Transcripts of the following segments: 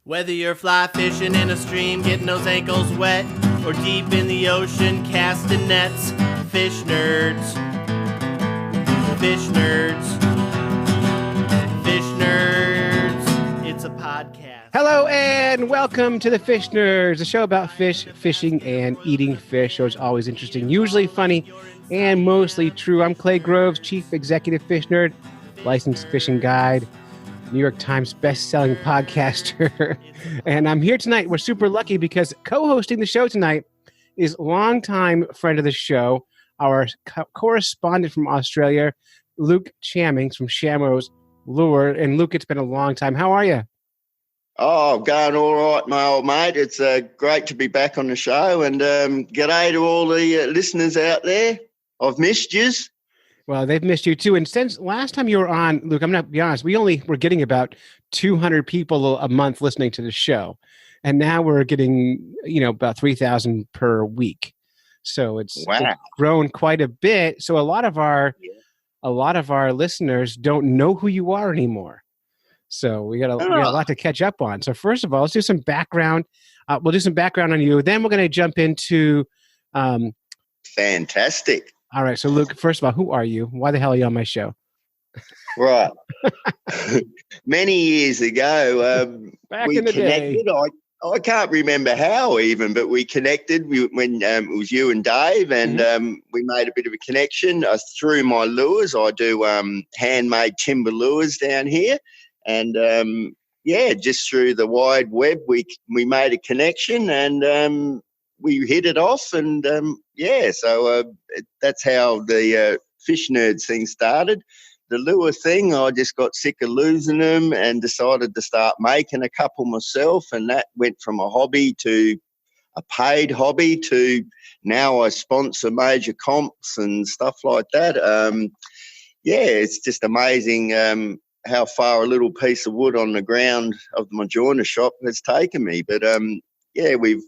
Whether you're fly fishing in a stream, getting those ankles wet, or deep in the ocean casting nets, fish nerds, fish nerds, fish nerds, it's a podcast. Hello and welcome to the Fish Nerds, a show about fish, fishing, and eating fish. So it's always interesting, usually funny, and mostly true. I'm Clay Groves, Chief Executive Fish Nerd, licensed fishing guide, New York Times best-selling podcaster. And I'm here tonight. We're super lucky because co-hosting the show tonight is longtime friend of the show, our correspondent from Australia, Luke Chamings from Chamo's Lure. And Luke, it's been a long time. How are you? Oh, going all right, my old mate. It's great to be back on the show, and g'day to all the listeners out there. I've missed yous. Well, they've missed you too. And since last time you were on, Luke, I'm going to be honest, we only were getting about 200 people a month listening to the show. And now we're getting, about 3,000 per week. So it's grown quite a bit. So a lot of our listeners don't know who you are anymore. So we got a lot to catch up on. So first of all, let's do some background. We'll do some background on you. Then we're going to jump into. Fantastic. All right. So Luke, first of all, who are you? Why the hell are you on my show? Right. Many years ago, Back we in the connected. day. I can't remember how even, but we connected when it was you and Dave, and we made a bit of a connection. Through my lures, I do handmade timber lures down here. And, just through the wide web, we made a connection, and we hit it off. And, so that's how the Fish Nerds thing started. The lure thing, I just got sick of losing them and decided to start making a couple myself. And that went from a hobby to a paid hobby to now I sponsor major comps and stuff like that. It's just amazing how far a little piece of wood on the ground of my joiner shop has taken me. But, we've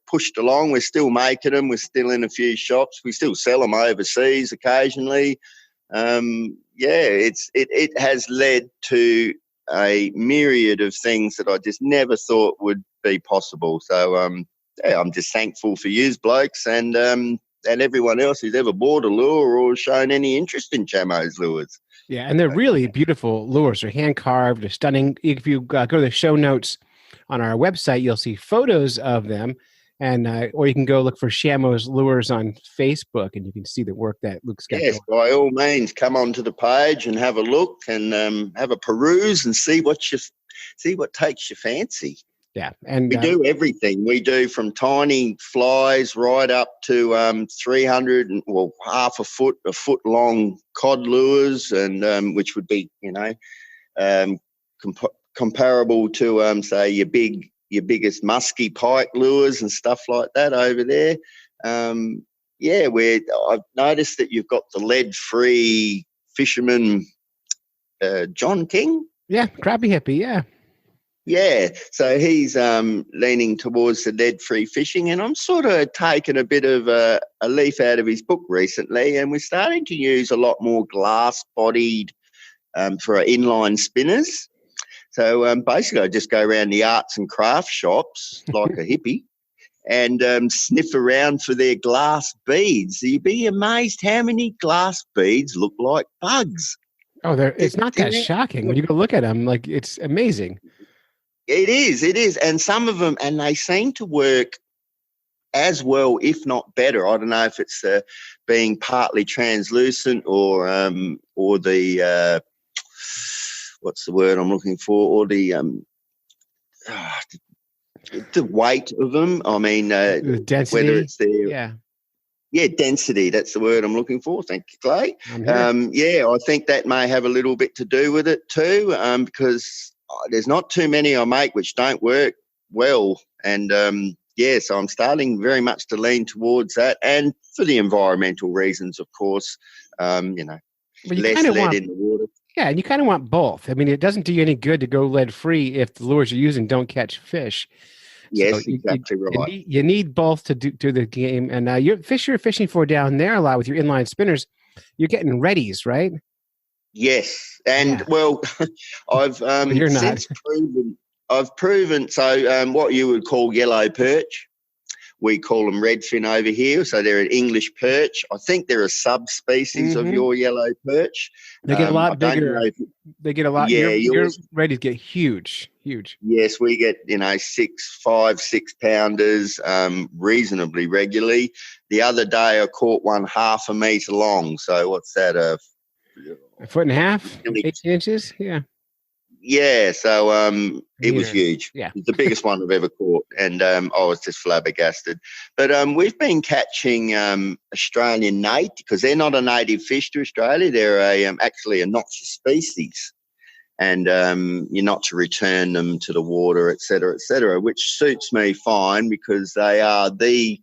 pushed along. We're still making them. We're still in a few shops. We still sell them overseas occasionally. It has led to a myriad of things that I just never thought would be possible. So, I'm just thankful for you blokes and everyone else who's ever bought a lure or shown any interest in Chamo's lures. Yeah, and they're really beautiful lures. They're hand-carved. They're stunning. If you go to the show notes on our website, you'll see photos of them, and or you can go look for Chamo's Lures on Facebook, and you can see the work that Luke's got. Yes, by all means, come onto the page and have a look and have a peruse and see what takes your fancy. Yeah, and we do everything. We do from tiny flies right up to 300 and half a foot long cod lures, and which would be comparable to say your biggest musky pike lures and stuff like that over there. I've noticed that you've got the lead-free fisherman John King. Yeah, crappie hippie. Yeah. Yeah, so he's leaning towards the lead-free fishing, and I'm sort of taking a bit of a leaf out of his book recently, and we're starting to use a lot more glass-bodied for our inline spinners. So basically I just go around the arts and crafts shops like a hippie and sniff around for their glass beads. You'd be amazed how many glass beads look like bugs. Oh, it's not that shocking. When you go look at them, like, it's amazing. It is. And some of them, and they seem to work as well, if not better. I don't know if it's being partly translucent or the, what's the word I'm looking for? Or the weight of them. I mean, the density. Whether it's their... Yeah, density. That's the word I'm looking for. Thank you, Clay. I think that may have a little bit to do with it too, because there's not too many I make which don't work well. And, so I'm starting very much to lean towards that. And for the environmental reasons, of course, less lead in the water. Yeah, and you kind of want both. I mean, it doesn't do you any good to go lead-free if the lures you're using don't catch fish. Yes, so exactly right. You need both to do the game. And your fish you're fishing for down there a lot with your inline spinners, you're getting readies, right? Yes, and I've since proven I've proven, so what you would call yellow perch, we call them redfin over here. So they're an English perch. I think they're a subspecies of your yellow perch. They get a lot I don't bigger. know if, They get a lot. yeah, You're ready to get huge. yes, we get 5, 6 pounders reasonably regularly. The other day I caught one 1/2 metre long. So what's that? A foot and a half, 18 inches. Yeah. Yeah, so it was huge. Yeah. It's the biggest one I've ever caught, and I was just flabbergasted. But we've been catching Australian nate because they're not a native fish to Australia. They're actually a noxious species, and you're not to return them to the water, et cetera, which suits me fine because they are the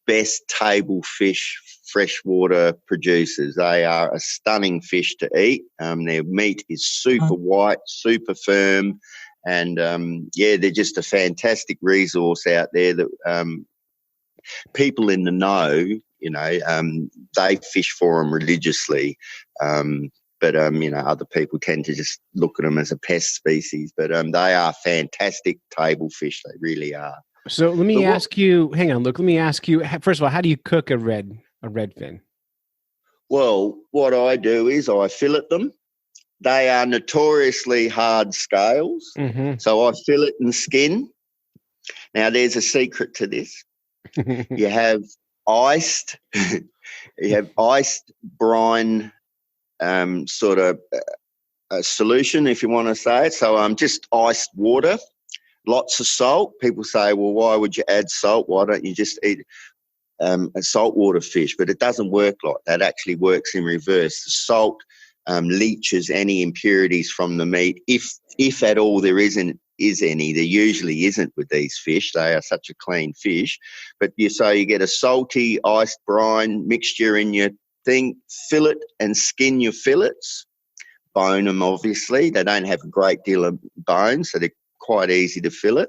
best table fish freshwater producers. They are a stunning fish to eat. Their meat is super white, super firm, and they're just a fantastic resource out there that people in the know, they fish for them religiously. But other people tend to just look at them as a pest species. But they are fantastic table fish. They really are. So let me ask you. Hang on, Luke. Let me ask you. First of all, how do you cook a redfin? Well, what I do is I fillet them. They are notoriously hard scales, so I fillet and skin. Now, there's a secret to this. You have iced brine sort of a solution, if you want to say it. So just iced water, lots of salt. People say, well, why would you add salt? Why don't you just eat a saltwater fish? But it doesn't work like that. It actually works in reverse. The salt leaches any impurities from the meat, if at all there is any. There usually isn't with these fish. They are such a clean fish. But you get a salty iced brine mixture in your thing, fillet and skin your fillets, bone them obviously. They don't have a great deal of bone, so they're quite easy to fillet.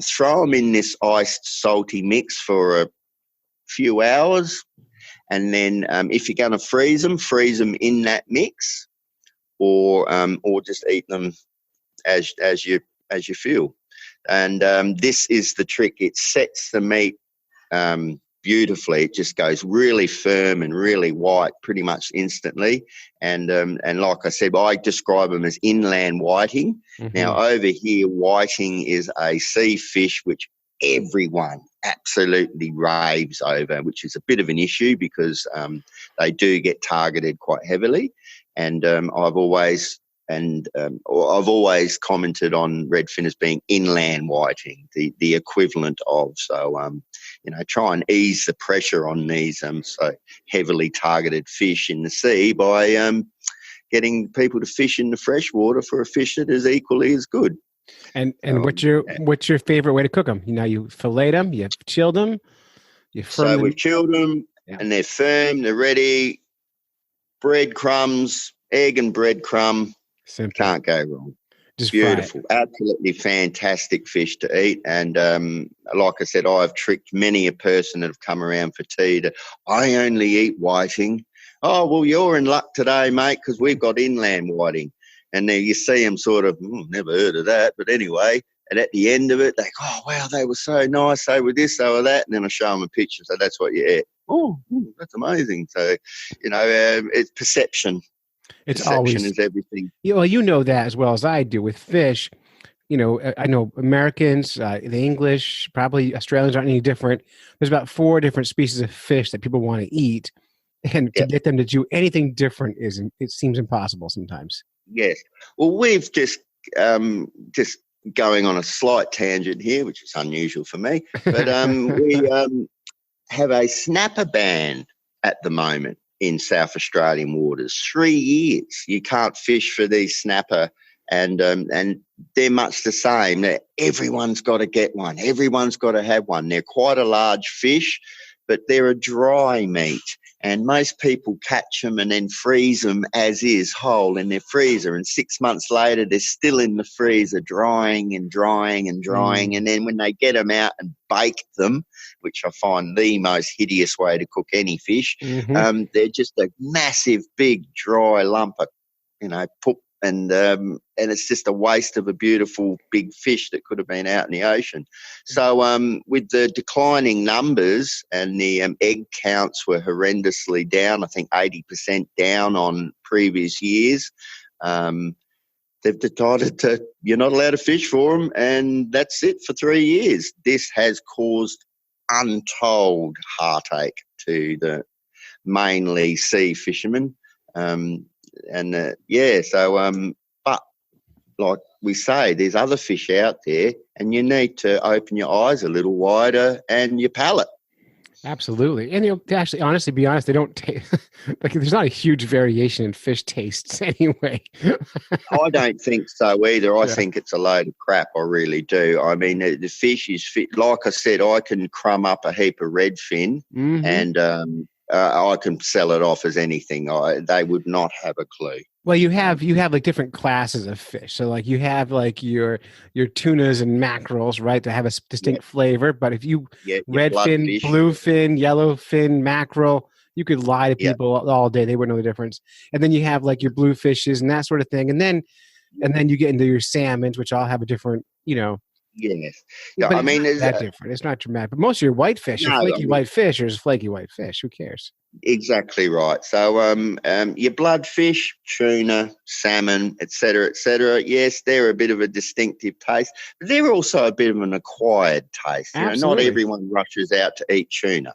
Throw them in this iced salty mix for a few hours, and then if you're going to freeze them in that mix, or just eat them as you feel. And this is the trick. It sets the meat beautifully. It just goes really firm and really white pretty much instantly. And like I said, I describe them as inland whiting. Now, over here, whiting is a sea fish which everyone absolutely raves over, which is a bit of an issue because they do get targeted quite heavily. And I've always commented on redfin as being inland whiting, the equivalent of. So, try and ease the pressure on these so heavily targeted fish in the sea by getting people to fish in the freshwater for a fish that is equally as good. And what's your favorite way to cook them? You fillet them, you chill them, you firm them. We've chilled them, and they're firm, they're ready. Breadcrumbs, egg and breadcrumb. Simple. Can't go wrong. Just beautiful, absolutely fantastic fish to eat. And like I said, I've tricked many a person that have come around for tea I only eat whiting. Oh, well, you're in luck today, mate, because we've got inland whiting. And then you see them sort of, never heard of that. But anyway, and at the end of it, they go, oh, wow, they were so nice. They were this, they were that. And then I show them a picture. So that's what you ate. Oh, that's amazing. So, it's perception. Perception is everything. Well, that as well as I do with fish. I know Americans, the English, probably Australians aren't any different. There's about 4 different species of fish that people want to eat. And to get them to do anything different it seems impossible sometimes. Yes. Well, we've just going on a slight tangent here, which is unusual for me, but we have a snapper ban at the moment in South Australian waters. 3 years you can't fish for these snapper, and they're much the same. Everyone's got to get one. Everyone's got to have one. They're quite a large fish, but they're a dry meat. And most people catch them and then freeze them as is, whole in their freezer. And 6 months later, they're still in the freezer, drying and drying and drying. And then when they get them out and bake them, which I find the most hideous way to cook any fish, they're just a massive, big, dry lump of, poop and it's just a waste of a beautiful big fish that could have been out in the ocean. So with the declining numbers and the egg counts were horrendously down, I think 80% down on previous years, they've decided you're not allowed to fish for them, and that's it for 3 years. This has caused untold heartache to the mainly sea fishermen. But like we say, there's other fish out there, and you need to open your eyes a little wider and your palate. Absolutely. And to actually, honestly, be honest, they don't taste like there's not a huge variation in fish tastes anyway. I don't think so either. I think it's a load of crap. I really do. I mean, the fish is fit. Like I said, I can crumb up a heap of redfin and I can sell it off as anything. They would not have a clue. Well, you have like different classes of fish. So like you have like your tunas and mackerels, right, to have a distinct flavor. But if you redfin, bluefin, yellowfin, mackerel, you could lie to people all day. They wouldn't know the difference. And then you have like your bluefishes and that sort of thing. And then you get into your salmons, which all have a different, Yes. Yeah, I mean, it's that different. It's not dramatic. But most of your whitefish are flaky white fish, or just flaky white fish. Who cares? Exactly right. So your bloodfish, tuna, salmon, etc., yes, they're a bit of a distinctive taste, but they're also a bit of an acquired taste. Not everyone rushes out to eat tuna.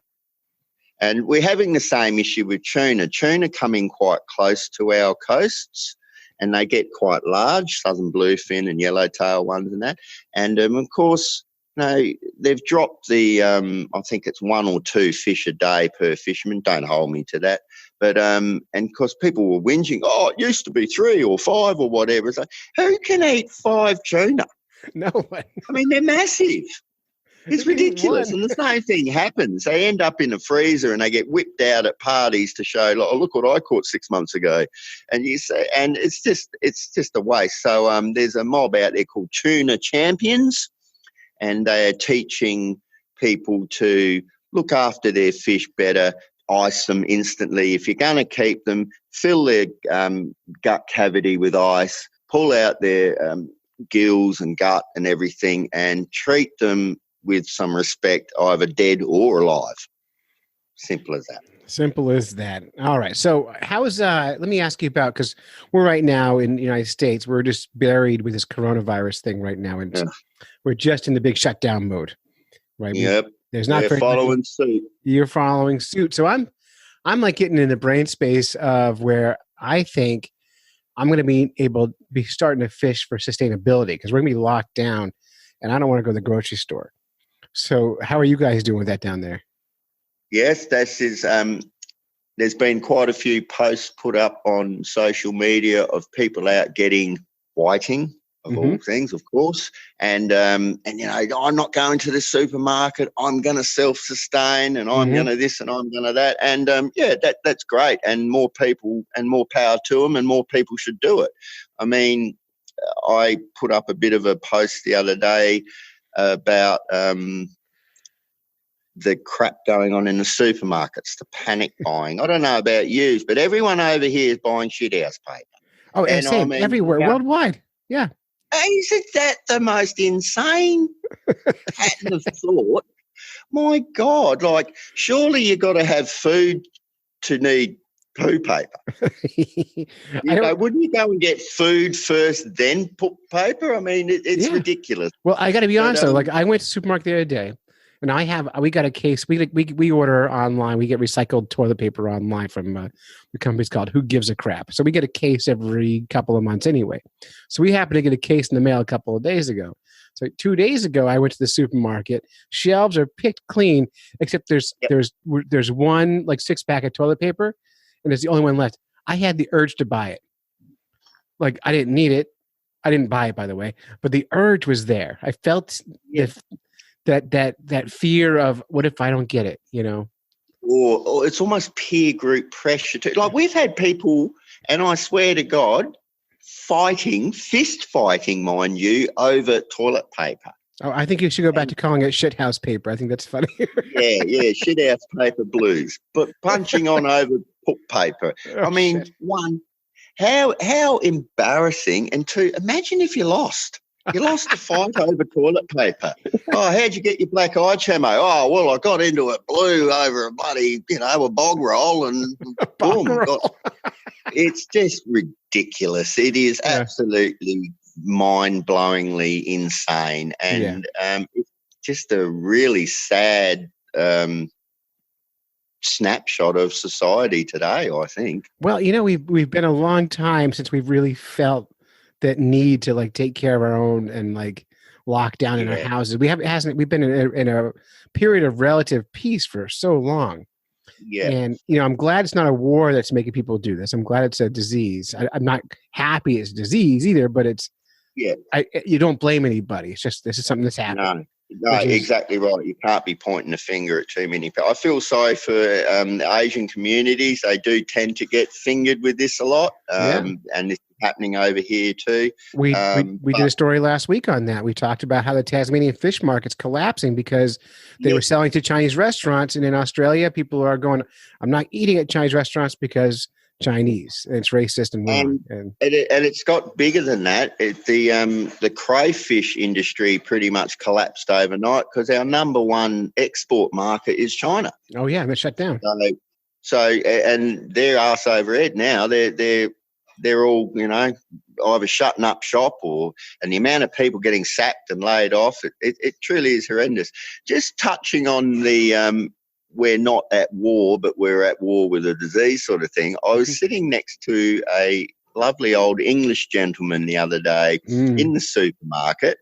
And we're having the same issue with tuna. Tuna come in quite close to our coasts, and they get quite large, southern bluefin and yellowtail ones and that. And, of course, they've dropped the, I think it's 1 or 2 fish a day per fisherman. Don't hold me to that. But, and, of course, people were whinging, it used to be 3 or 5 or whatever. It's like, who can eat 5 tuna? No one. I mean, they're massive. It's ridiculous. And the same thing happens. They end up in the freezer and they get whipped out at parties to show, look what I caught 6 months ago. And you say, and it's just a waste. So there's a mob out there called Tuna Champions, and they are teaching people to look after their fish better, ice them instantly. If you're going to keep them, fill their gut cavity with ice, pull out their gills and gut and everything, and treat them with some respect, either dead or alive. Simple as that. Simple as that. All right. So how is, let me ask you about, because we're right now in the United States, we're just buried with this coronavirus thing right now. And we're just in the big shutdown mode, right? Yep. There's not very following suit. You're following suit. So I'm like getting in the brain space of where I think I'm going to be starting to fish for sustainability, because we're going to be locked down and I don't want to go to the grocery store. So how are you guys doing with that down there? Yes, this is. There's been quite a few posts put up on social media of people out getting whiting of all things, of course, and I'm not going to the supermarket. I'm going to self-sustain, and I'm going to this, and I'm going to that, and that's great, and more people, and more power to them, and more people should do it. I mean, I put up a bit of a post the other day about the crap going on in the supermarkets, the panic buying. I don't know about you, but everyone over here is buying shithouse paper. Oh, and same, everywhere, worldwide. Yeah. Isn't that the most insane pattern of thought? My God, like, surely you got to have food to need poo paper. Wouldn't you go and get food first, then put paper? I mean, it's ridiculous. Well, I got to be honest though. Like, I went to the supermarket the other day, and we got a case. We order online. We get recycled toilet paper online from the company's called Who Gives a Crap. So we get a case every couple of months anyway. So we happened to get a case in the mail a couple of days ago. So 2 days ago, I went to the supermarket. Shelves are picked clean, except there's one like 6-pack of toilet paper, and it's the only one left. I had the urge to buy it. Like, I didn't need it. I didn't buy it, by the way, but the urge was there. I felt that fear of, what if I don't get it, Or it's almost peer group pressure too. Like, we've had people, and I swear to God, fist fighting, mind you, over toilet paper. Oh, I think you should go back to calling it shithouse paper. I think that's funny. yeah, shithouse paper blues. But punching on over paper. I mean, one, how embarrassing. And two, imagine if you lost. You lost a fight over toilet paper. Oh, how'd you get your black eye, Chamo? Oh, well, I got into it, blew over a bloody, a bog roll, and boom. It's just ridiculous. It is absolutely mind-blowingly insane. And it's just a really sad snapshot of society today, I think. Well, we've been a long time since we've really felt that need to like take care of our own and like lock down in our houses. We've been in a period of relative peace for so long. Yeah. And, I'm glad it's not a war that's making people do this. I'm glad it's a disease. I'm not happy it's a disease either, but it's, you don't blame anybody. It's just, this is something that's happening. No, exactly right. You can't be pointing a finger at too many people. I feel sorry for the Asian communities. They do tend to get fingered with this a lot, and it's happening over here too. We did a story last week on that. We talked about how the Tasmanian fish market's collapsing because they were selling to Chinese restaurants, and in Australia, people are going, I'm not eating at Chinese restaurants because Chinese, and it's racist and wrong. And it's got bigger than that. The crayfish industry pretty much collapsed overnight because our number one export market is China. Oh yeah, they're shut down. So and their arse over head now. They're all either shutting up shop and the amount of people getting sacked and laid off. It truly is horrendous. Just touching on the we're not at war, but we're at war with a disease sort of thing. I was sitting next to a lovely old English gentleman the other day in the supermarket,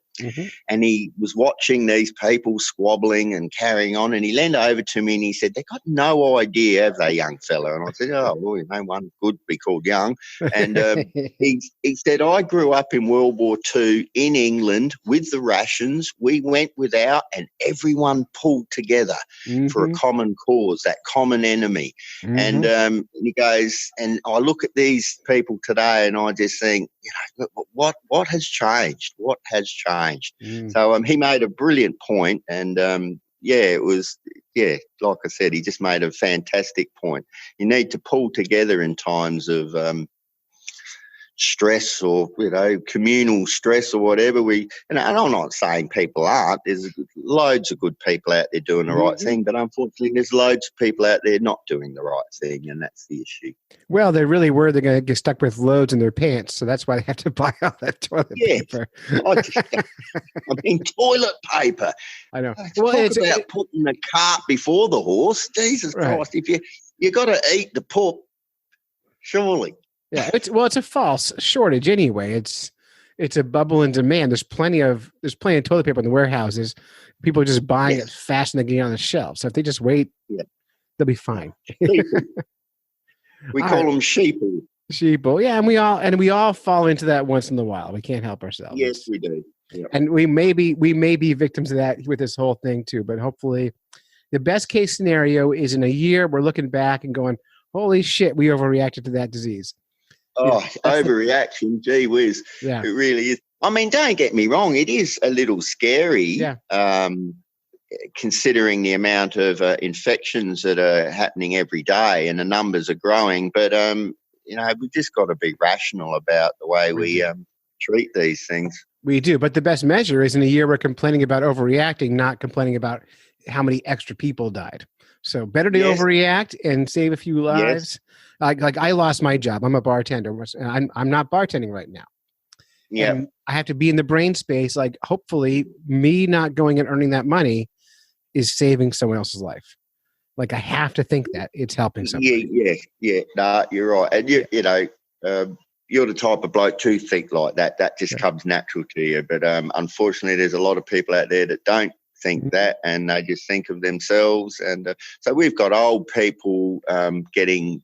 and he was watching these people squabbling and carrying on, and he leaned over to me and he said, "They got no idea, have they, young fella?" And I said, "Oh, well, one could be called young." And he said, "I grew up in World War II in England with the rations. We went without and everyone pulled together for a common cause, that common enemy." And he goes, and I look at these people today and I just think, what has changed? What has changed? So he made a brilliant point, and it was like I said, he just made a fantastic point. You need to pull together in times of stress or communal stress or whatever. And I'm not saying people aren't. There's loads of good people out there doing the right thing, but unfortunately there's loads of people out there not doing the right thing, and that's the issue. Well, they're really worried they're going to get stuck with loads in their pants, so that's why they have to buy all that toilet paper. I mean, toilet paper. I know. It's about putting the cart before the horse. Jesus Christ! If you got to eat the poop, surely. Yeah, it's a false shortage anyway. It's a bubble in demand. There's plenty of toilet paper in the warehouses. People are just buying it fast and they get it on the shelf. So if they just wait, they'll be fine. We call them sheeple. Sheeple, yeah, and we all fall into that once in a while. We can't help ourselves. Yes, we do. Yep. And we may be victims of that with this whole thing too. But hopefully, the best case scenario is in a year we're looking back and going, "Holy shit, we overreacted to that disease." Oh, overreaction, gee whiz. Yeah. It really is. I mean, don't get me wrong, it is a little scary, considering the amount of infections that are happening every day, and the numbers are growing. But, we've just got to be rational about the way we treat these things. We do. But the best measure is in a year we're complaining about overreacting, not complaining about how many extra people died. So better to overreact and save a few lives. Like I lost my job. I'm a bartender. And I'm not bartending right now. Yeah. And I have to be in the brain space. Like, hopefully me not going and earning that money is saving someone else's life. Like, I have to think that it's helping somebody. Yeah. No, you're right. And you're the type of bloke to think like that. That just comes natural to you. But unfortunately, there's a lot of people out there that don't think that, and they just think of themselves. And so we've got old people getting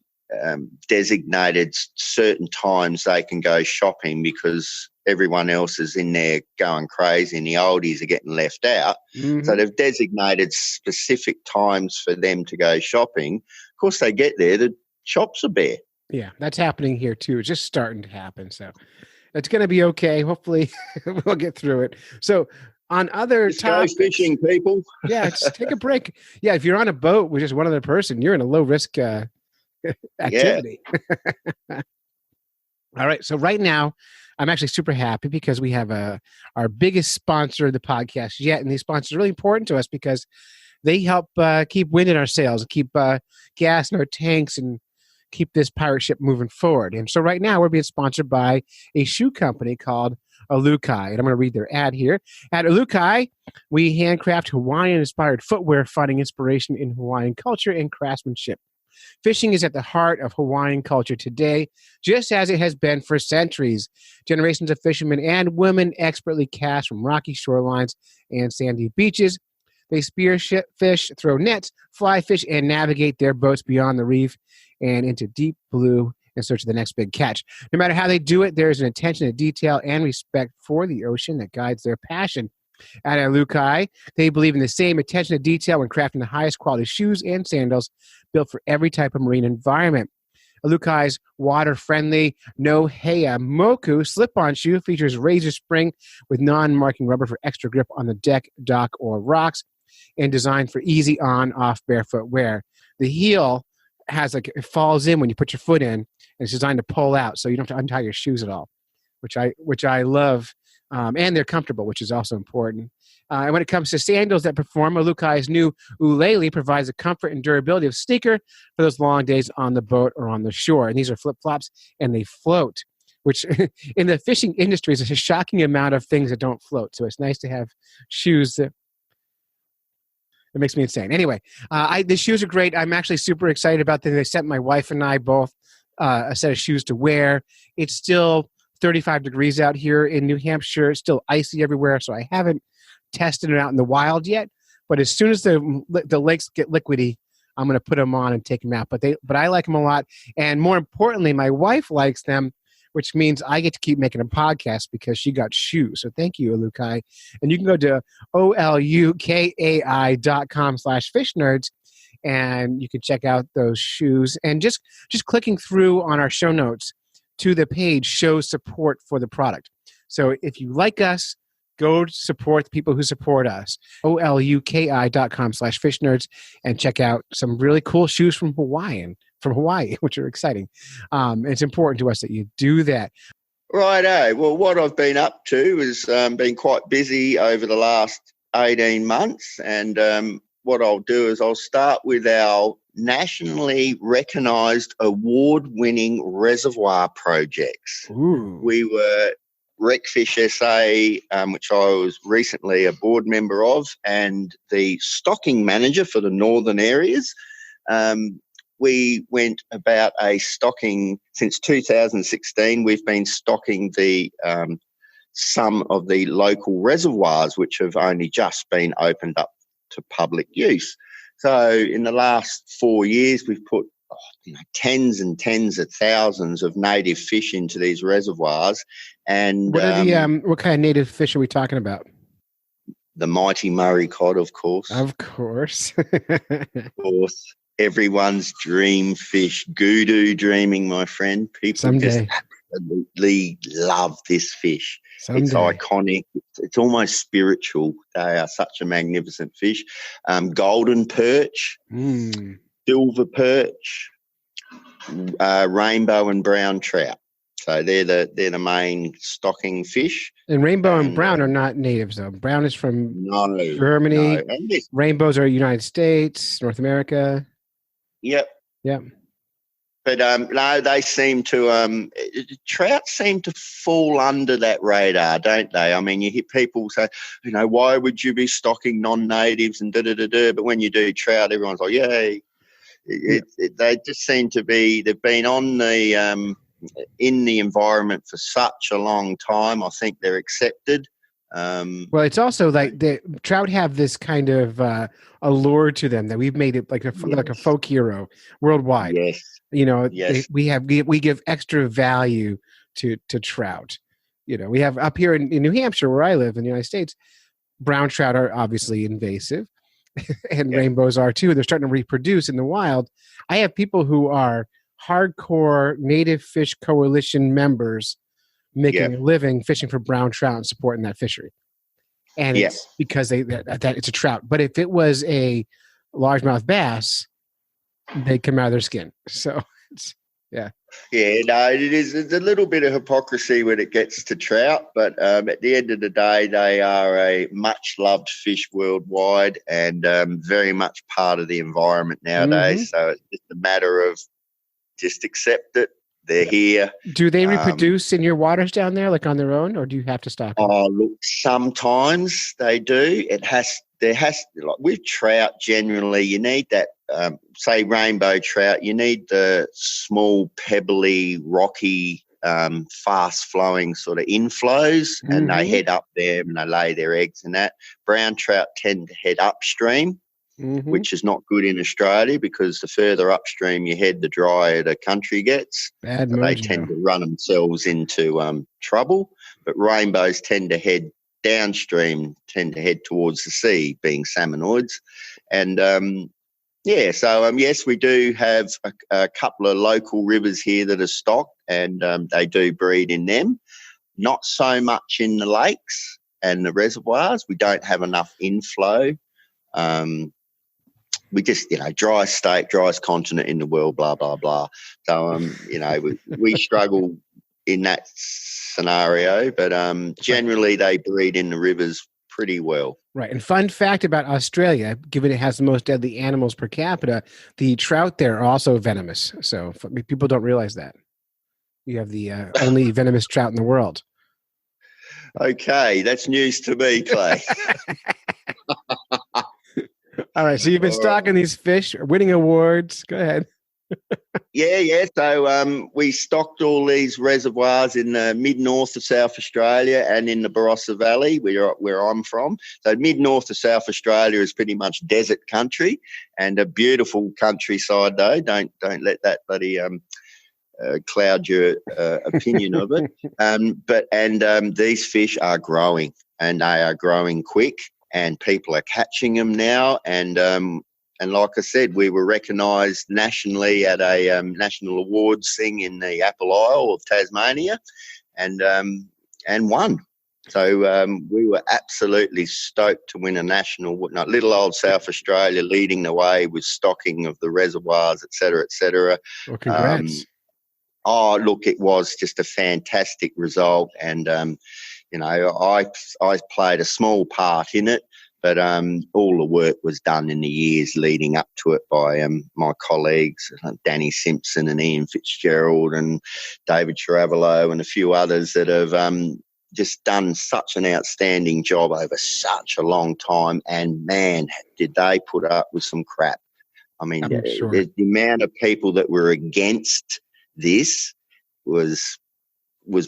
designated certain times they can go shopping because everyone else is in there going crazy and the oldies are getting left out. So they've designated specific times for them to go shopping. Of course, they get there, the shops are bare. Yeah, that's happening here too. It's just starting to happen. So it's going to be okay. Hopefully we'll get through it. So on other topics, go fishing, people. Yeah, just take a break. Yeah, if you're on a boat with just one other person, you're in a low risk activity. All right. So right now, I'm actually super happy because we have our biggest sponsor of the podcast yet. And these sponsors are really important to us because they help keep wind in our sails, keep gas in our tanks, and keep this pirate ship moving forward. And so right now we're being sponsored by a shoe company called Alukai. And I'm going to read their ad here. At Alukai, we handcraft Hawaiian-inspired footwear, finding inspiration in Hawaiian culture and craftsmanship. Fishing is at the heart of Hawaiian culture today, just as it has been for centuries. Generations of fishermen and women expertly cast from rocky shorelines and sandy beaches. They spearfish, fish, throw nets, fly fish, and navigate their boats beyond the reef and into deep blue in search of the next big catch. No matter how they do it, there is an attention to detail and respect for the ocean that guides their passion. At Alukai, they believe in the same attention to detail when crafting the highest quality shoes and sandals built for every type of marine environment. Alukai's water-friendly No Heya Moku slip-on shoe features razor spring with non-marking rubber for extra grip on the deck, dock, or rocks, and designed for easy on-off barefoot wear. The heel has it falls in when you put your foot in, and it's designed to pull out, so you don't have to untie your shoes at all, which I love. And they're comfortable, which is also important. And when it comes to sandals that perform, Alukai's new Ulele provides the comfort and durability of sneaker for those long days on the boat or on the shore. And these are flip-flops, and they float, which in the fishing industry is a shocking amount of things that don't float. So it's nice to have shoes that it makes me insane. Anyway, the shoes are great. I'm actually super excited about them. They sent my wife and I both a set of shoes to wear. It's still 35 degrees out here in New Hampshire. It's still icy everywhere, so I haven't tested it out in the wild yet. But as soon as the lakes get liquidy, I'm going to put them on and take them out. But I like them a lot, and more importantly, my wife likes them, which means I get to keep making a podcast because she got shoes. So thank you, Alukai. And you can go to olukai.com/fishnerds, and you can check out those shoes. And just clicking through on our show notes to the page shows support for the product. So if you like us, go support the people who support us. oluki.com/fishnerds, and check out some really cool shoes from Hawaii, which are exciting. It's important to us that you do that. Righto. Well, what I've been up to is been quite busy over the last 18 months. And what I'll do is I'll start with our nationally recognised award-winning reservoir projects. Ooh. We were Wreckfish SA, which I was recently a board member of, and the stocking manager for the northern areas. We went about a stocking since 2016. We've been stocking some of the local reservoirs, which have only just been opened up to public use. So in the last 4 years, we've put tens and tens of thousands of native fish into these reservoirs. And what are what kind of native fish are we talking about? The mighty Murray cod, of course. Of course. Of course. Everyone's dream fish, Goodoo dreaming, my friend. People just absolutely love this fish. Someday. It's iconic. It's almost spiritual. They are such a magnificent fish. Golden perch, silver perch, rainbow and brown trout. So they're the main stocking fish. And rainbow and brown are not natives, though. Brown is from Germany. No. Rainbows are United States, North America. Yep. Yep. But no, they seem to trout seem to fall under that radar, don't they? I mean, you hear people say, why would you be stocking non-natives and da-da-da-da? But when you do trout, everyone's like, yay. They just seem to be, they've been on the in the environment for such a long time. I think they're accepted. Well, it's also like the trout have this kind of allure to them that we've made it like a folk hero worldwide. Yes. Yes. We give extra value to trout. We have up here in New Hampshire, where I live in the United States, brown trout are obviously invasive, and rainbows are too. They're starting to reproduce in the wild. I have people who are hardcore Native Fish Coalition members making a living fishing for brown trout and supporting that fishery. And it's because that it's a trout. But if it was a largemouth bass, they'd come out of their skin. So Yeah, no, it is. It's a little bit of hypocrisy when it gets to trout, but at the end of the day, they are a much loved fish worldwide and very much part of the environment nowadays. So it's just a matter of just accept it. They're here. Do they reproduce in your waters down there, like on their own, or do you have to stock them? Oh, look, sometimes they do. Like with trout, generally, you need that, say rainbow trout, you need the small, pebbly, rocky, fast-flowing sort of inflows, and they head up there and they lay their eggs and that. Brown trout tend to head upstream, which is not good in Australia because the further upstream you head, the drier the country gets. Bad so mojo. they tend to run themselves into trouble. But rainbows tend to head downstream, tend to head towards the sea, being salmonoids. And, yes, we do have a couple of local rivers here that are stocked, and they do breed in them. Not so much in the lakes and the reservoirs. We don't have enough inflow. We just, driest state, driest continent in the world, blah, blah, blah. So, we struggle in that scenario, but generally they breed in the rivers pretty well. Right. And fun fact about Australia, given it has the most deadly animals per capita, the trout there are also venomous. So people don't realize that. You have the only venomous trout in the world. Okay, that's news to me, Clay. All right, so you've been stocking these fish, winning awards. Go ahead. Yeah. So we stocked all these reservoirs in the mid-north of South Australia and in the Barossa Valley, where I'm from. So mid-north of South Australia is pretty much desert country and a beautiful countryside, though. Don't let that bloody cloud your opinion of it. These fish are growing, and they are growing quick, and people are catching them now. And like I said, we were recognised nationally at a national awards thing in the Apple Isle of Tasmania, and won. So we were absolutely stoked to win a national. Little old South Australia leading the way with stocking of the reservoirs, et cetera, et cetera. Well, congrats. Look, it was just a fantastic result, and I played a small part in it. But all the work was done in the years leading up to it by my colleagues, Danny Simpson and Ian Fitzgerald and David Chiravalo and a few others that have just done such an outstanding job over such a long time. And, man, did they put up with some crap. I mean, the amount of people that were against this was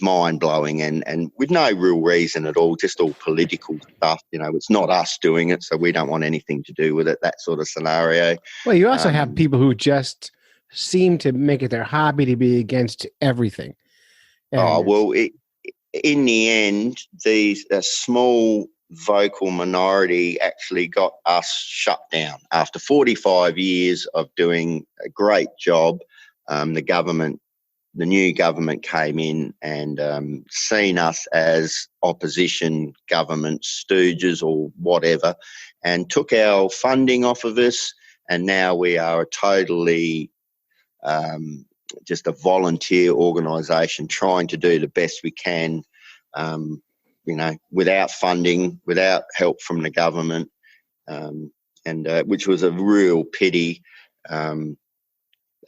mind-blowing and with no real reason at all, just all political stuff. It's not us doing it, so we don't want anything to do with it, that sort of scenario. Well, you also have people who just seem to make it their hobby to be against everything. In the end, a small vocal minority actually got us shut down. After 45 years of doing a great job, the new government came in and seen us as opposition government stooges or whatever, and took our funding off of us. And now we are a totally just a volunteer organisation trying to do the best we can, without funding, without help from the government, which was a real pity.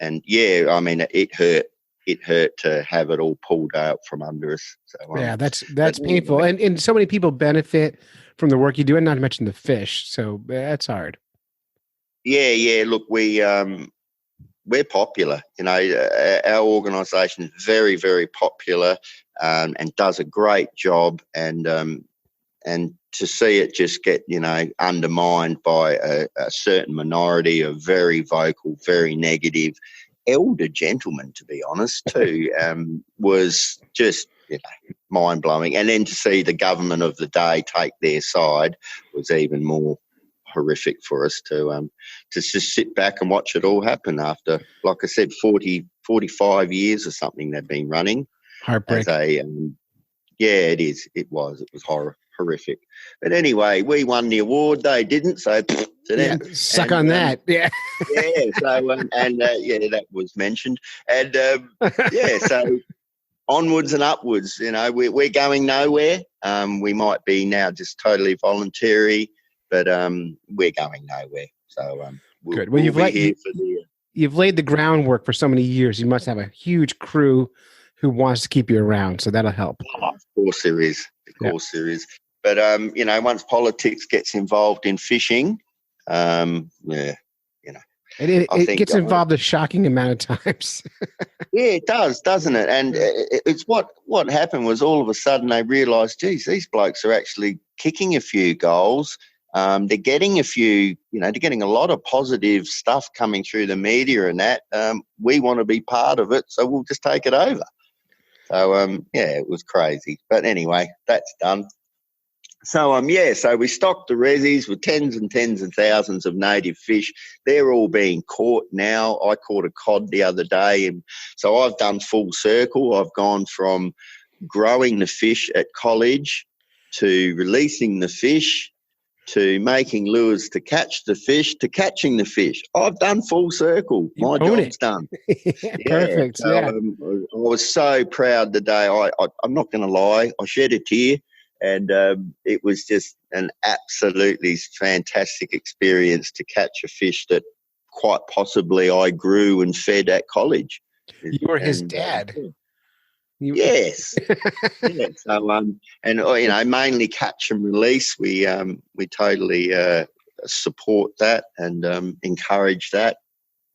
It hurt. It hurt to have it all pulled out from under us. So, that's painful. And so many people benefit from the work you do, and not to mention the fish. So that's hard. Yeah. Look, we're popular. Our organisation is very, very popular and does a great job. And to see it just get, undermined by a certain minority of very vocal, very negative elder gentlemen, to be honest, too, was just mind-blowing. And then to see the government of the day take their side was even more horrific for us to just sit back and watch it all happen after, like I said, 45 years or something they've been running. Heartbreak. It is. It was horrific. But anyway, we won the award. They didn't, so to them. Suck on that. Yeah. Yeah. So that was mentioned, and so onwards and upwards. We're going nowhere. We might be now just totally voluntary, but we're going nowhere. So good. Well, you've laid the groundwork for so many years. You must have a huge crew who wants to keep you around, so that'll help. Oh, of course there is. There is. But once politics gets involved in fishing, it gets involved a shocking amount of times. Yeah, it does, doesn't it? And it's what happened was all of a sudden they realised, geez, these blokes are actually kicking a few goals. They're getting they're getting a lot of positive stuff coming through the media and that. We want to be part of it, so we'll just take it over. So, it was crazy. But anyway, that's done. So, so we stocked the resis with tens and tens of thousands of native fish. They're all being caught now. I caught a cod the other day. And so I've done full circle. I've gone from growing the fish at college to releasing the fish to making lures to catch the fish to catching the fish. I've done full circle. My job's done. Perfect. So, I was so proud today. I'm not going to lie. I shed a tear. And it was just an absolutely fantastic experience to catch a fish that quite possibly I grew and fed at college. You were his dad. Yes. Yeah. So, mainly catch and release. We totally support that and encourage that.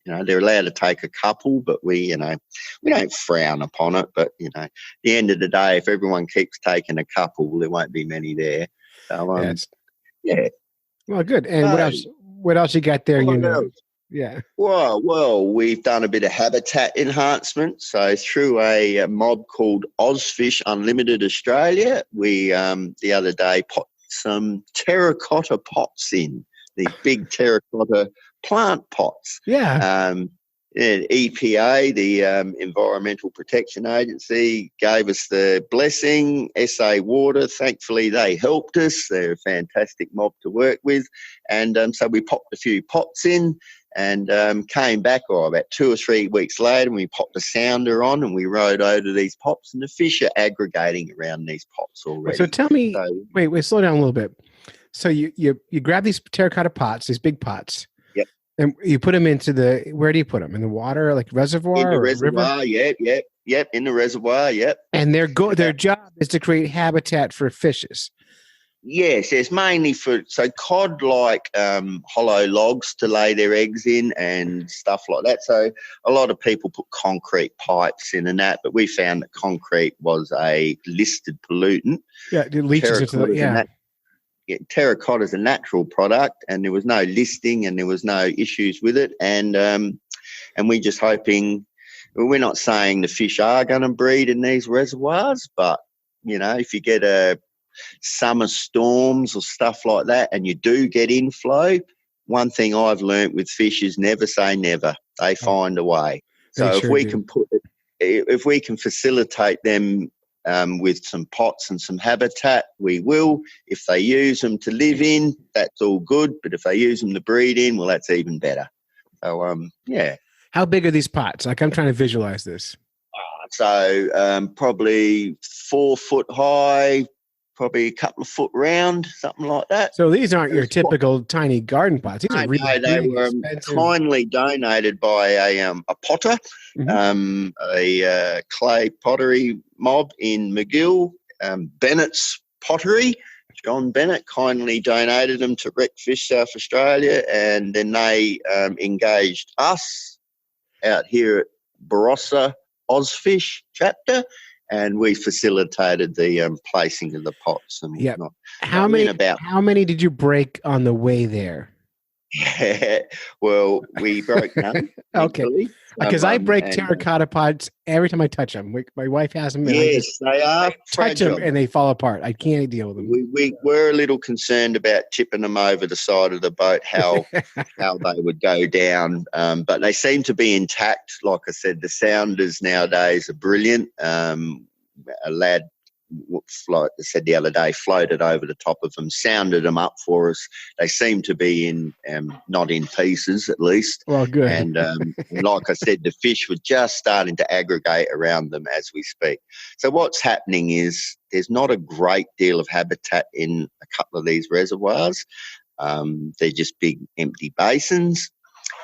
They're allowed to take a couple, but we don't frown upon it. But, at the end of the day, if everyone keeps taking a couple, there won't be many there. So, yeah. Well, good. And what else you got there? Yeah. Well, we've done a bit of habitat enhancement. So through a mob called Ozfish Unlimited Australia, we the other day put some terracotta pots in, these big terracotta plant pots. Yeah. And EPA, the Environmental Protection Agency, gave us the blessing. SA Water, thankfully, they helped us. They're a fantastic mob to work with. And so we popped a few pots in and came back about 2 or 3 weeks later, and we popped a sounder on and we rode over these pots, and the fish are aggregating around these pots already. So tell me, wait, slow down a little bit. So you grab these terracotta pots, these big pots. And you put them where do you put them? In the water, like reservoir? In the reservoir, river? Yep, in the reservoir, yep. And their job is to create habitat for fishes. Yes, it's mainly cod like hollow logs to lay their eggs in and stuff like that. So a lot of people put concrete pipes in and that, but we found that concrete was a listed pollutant. Yeah, it leaches into the, terracotta is a natural product, and there was no listing and there was no issues with it. And we're just hoping, we're not saying the fish are going to breed in these reservoirs, but, if you get summer storms or stuff like that and you do get inflow, one thing I've learnt with fish is never say never. They find a way. So if we can facilitate them with some pots and some habitat, we will. If they use them to live in, that's all good. But if they use them to breed in, well, that's even better. So, How big are these pots? Like, I'm trying to visualize this. So probably 4 foot high, probably a couple of foot round, something like that. So these aren't your typical tiny garden pots. These are really they were kindly donated by a potter, a clay pottery mob in McGill, Bennett's Pottery. John Bennett kindly donated them to Rec Fish South Australia, and then they engaged us out here at Barossa Ozfish chapter, and we facilitated the placing of the pots and whatnot. How many did you break on the way there? Well, we broke none. Okay. Because I break terracotta pots every time I touch them. My wife has them. Yes, they are touch them and they fall apart. I can't deal with them. We were a little concerned about tipping them over the side of the boat, how they would go down. But they seem to be intact. Like I said, the sounders nowadays are brilliant. A lad said the other day, floated over the top of them, sounded them up for us. They seem to be in not in pieces, at least. Well, good. And like I said, the fish were just starting to aggregate around them as we speak. So what's happening is there's not a great deal of habitat in a couple of these reservoirs. They're just big empty basins.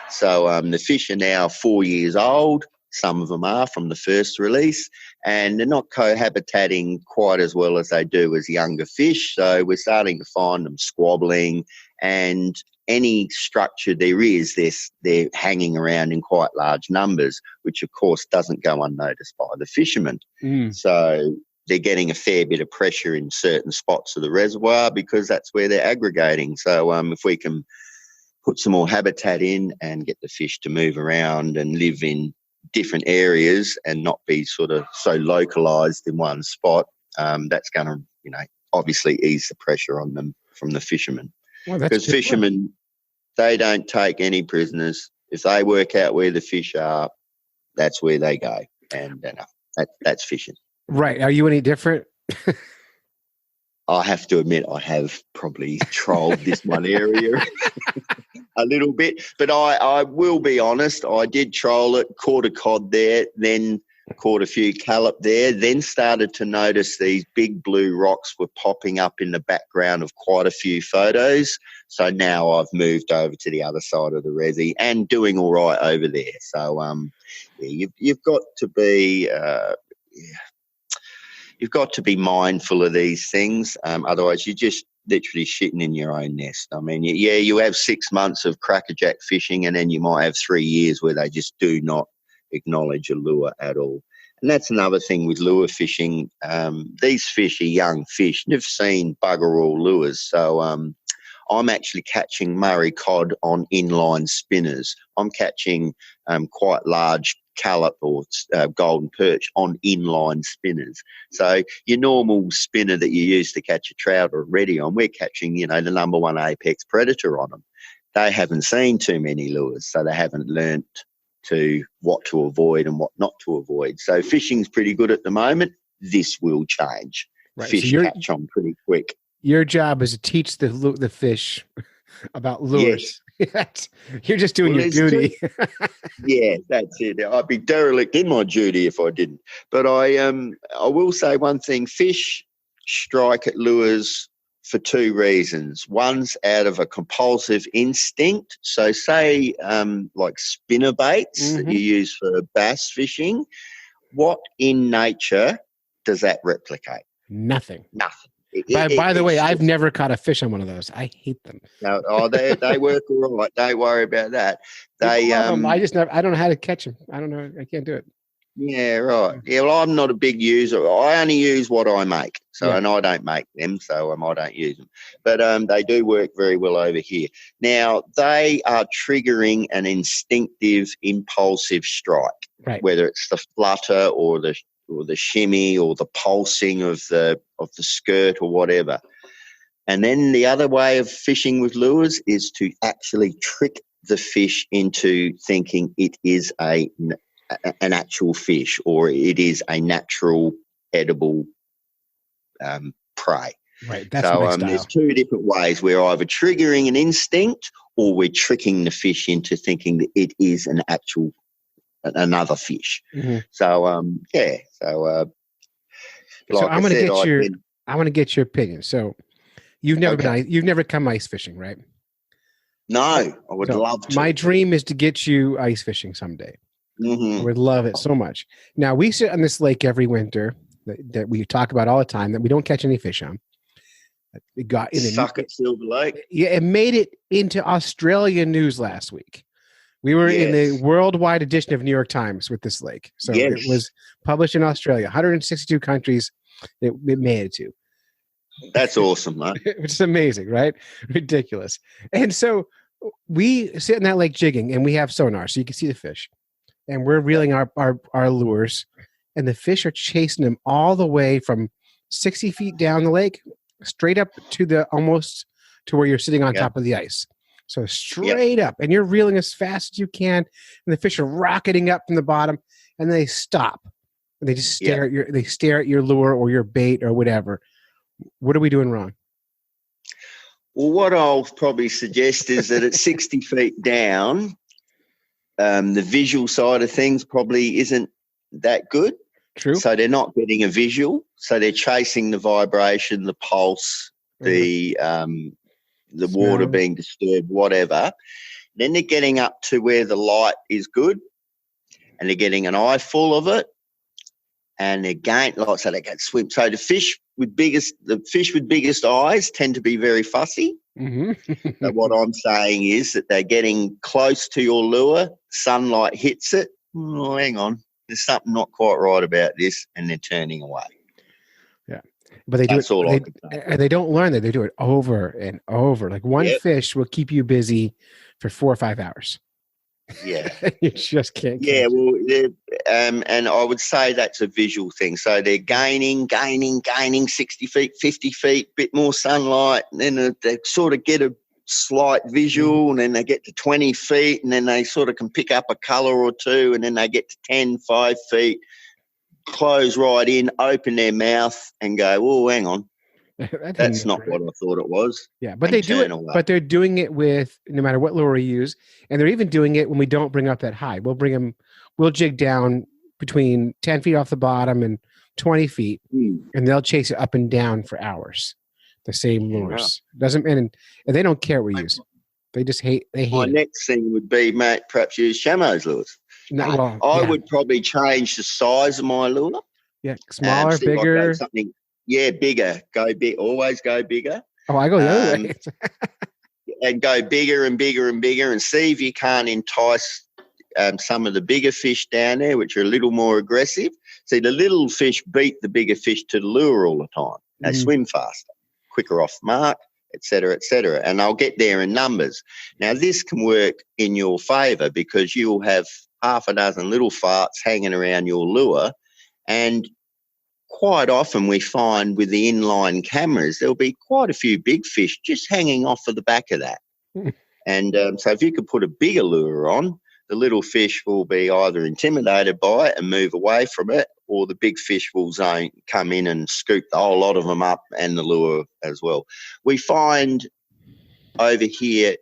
So the fish are now 4 years old. Some of them are from the first release, and they're not cohabitating quite as well as they do as younger fish. So we're starting to find them squabbling, and any structure there is, they're hanging around in quite large numbers, which of course doesn't go unnoticed by the fishermen. So they're getting a fair bit of pressure in certain spots of the reservoir because that's where they're aggregating. So if we can put some more habitat in and get the fish to move around and live in different areas and not be sort of so localized in one spot, that's going to, obviously ease the pressure on them from the fishermen. Well, because fishermen, they don't take any prisoners. If they work out where the fish are, that's where they go. And that's fishing. Right. Are you any different? I have to admit, I have probably trolled this one area a little bit, but I will be honest. I did troll it, caught a cod there, then caught a few callop there, then started to notice these big blue rocks were popping up in the background of quite a few photos. So now I've moved over to the other side of the resi and doing all right over there. So you've got to be you've got to be mindful of these things. Otherwise, you're just literally shitting in your own nest. I mean, you have 6 months of crackerjack fishing, and then you might have 3 years where they just do not acknowledge a lure at all. And that's another thing with lure fishing. These fish are young fish. They've seen bugger all lures. So I'm actually catching Murray cod on inline spinners. I'm catching quite large callop or golden perch on inline spinners. So your normal spinner that you use to catch a trout or a reddy on, we're catching, the number one apex predator on them. They haven't seen too many lures, so they haven't learnt to what to avoid and what not to avoid. So fishing's pretty good at the moment. This will change. Right. Fish catch on pretty quick. Your job is to teach the fish about lures. Yes. You're just doing your duty. Yeah, that's it. I'd be derelict in my duty if I didn't. But I will say one thing. Fish strike at lures for two reasons. One's out of a compulsive instinct. So say like spinner baits that you use for bass fishing, what in nature does that replicate? Nothing. By the way, I've never caught a fish on one of those. I hate them. No, they work all right. Don't worry about that. I don't know how to catch them. I don't know. I can't do it. Yeah, right. Yeah, well, I'm not a big user. I only use what I make. And I don't make them, so I don't use them. But they do work very well over here. Now, they are triggering an instinctive, impulsive strike, right? Whether it's the flutter or the shimmy or the pulsing of the skirt or whatever. And then the other way of fishing with lures is to actually trick the fish into thinking it is an actual fish or it is a natural edible prey. Right. That's my style. There's two different ways. We're either triggering an instinct or we're tricking the fish into thinking that it is another fish. So I'm going to get your opinion. So you've never come ice fishing, right? No, I would love to. My dream is to get you ice fishing someday. I would love it so much. Now we sit on this lake every winter that we talk about all the time that we don't catch any fish on. It got in Silver Lake. Yeah, it made it into Australian news last week. We were in the worldwide edition of New York Times with this lake. So it was published in Australia, 162 countries it made it to. That's awesome, man. It's amazing, right? Ridiculous. And so we sit in that lake jigging, and we have sonar, so you can see the fish. And we're reeling our lures, and the fish are chasing them all the way from 60 feet down the lake, straight up to almost to where you're sitting on top of the ice. So straight up, and you're reeling as fast as you can, and the fish are rocketing up from the bottom, and they stop. They just stare at your lure or your bait or whatever. What are we doing wrong? Well, what I'll probably suggest is that at 60 feet down, the visual side of things probably isn't that good. True. So they're not getting a visual. So they're chasing the vibration, the pulse, the water being disturbed, whatever. Then they're getting up to where the light is good, and they're getting an eye full of it, and they're so they can swim. So the fish with biggest eyes tend to be very fussy. Mm-hmm. So what I'm saying is that they're getting close to your lure, sunlight hits it. Oh, hang on, there's something not quite right about this, and they're turning away. Yeah, but That's all I could say. And they don't learn that. They do it over and over. Like one fish will keep you busy for 4 or 5 hours. Yeah. You just can't. Yeah, well, and I would say that's a visual thing. So they're gaining 60 feet, 50 feet, bit more sunlight, and then they sort of get a slight visual, and then they get to 20 feet, and then they sort of can pick up a colour or two, and then they get to 10, 5 feet, close right in, open their mouth, and go, oh, hang on. That's not what I thought it was. Yeah, but they do it. Away. But they're doing it with no matter what lure we use, and they're even doing it when we don't bring up that high. We'll jig down between 10 feet off the bottom and 20 feet, and they'll chase it up and down for hours. The same lures and they don't care what we use. They just hate. They hate. My next thing would be, mate, perhaps use Chamo's lures. I would probably change the size of my lure. Yeah, smaller, bigger. Something. Yeah, bigger. Go big. Always go bigger. Oh, I go the other way. And go bigger and bigger and bigger, and see if you can't entice some of the bigger fish down there, which are a little more aggressive. See, the little fish beat the bigger fish to the lure all the time. They swim faster, quicker off mark, et cetera, and they'll get there in numbers. Now, this can work in your favour because you'll have half a dozen little farts hanging around your lure, and quite often we find with the inline cameras, there'll be quite a few big fish just hanging off of the back of that. And so if you could put a bigger lure on, the little fish will be either intimidated by it and move away from it, or the big fish will come in and scoop the whole lot of them up and the lure as well. We find over here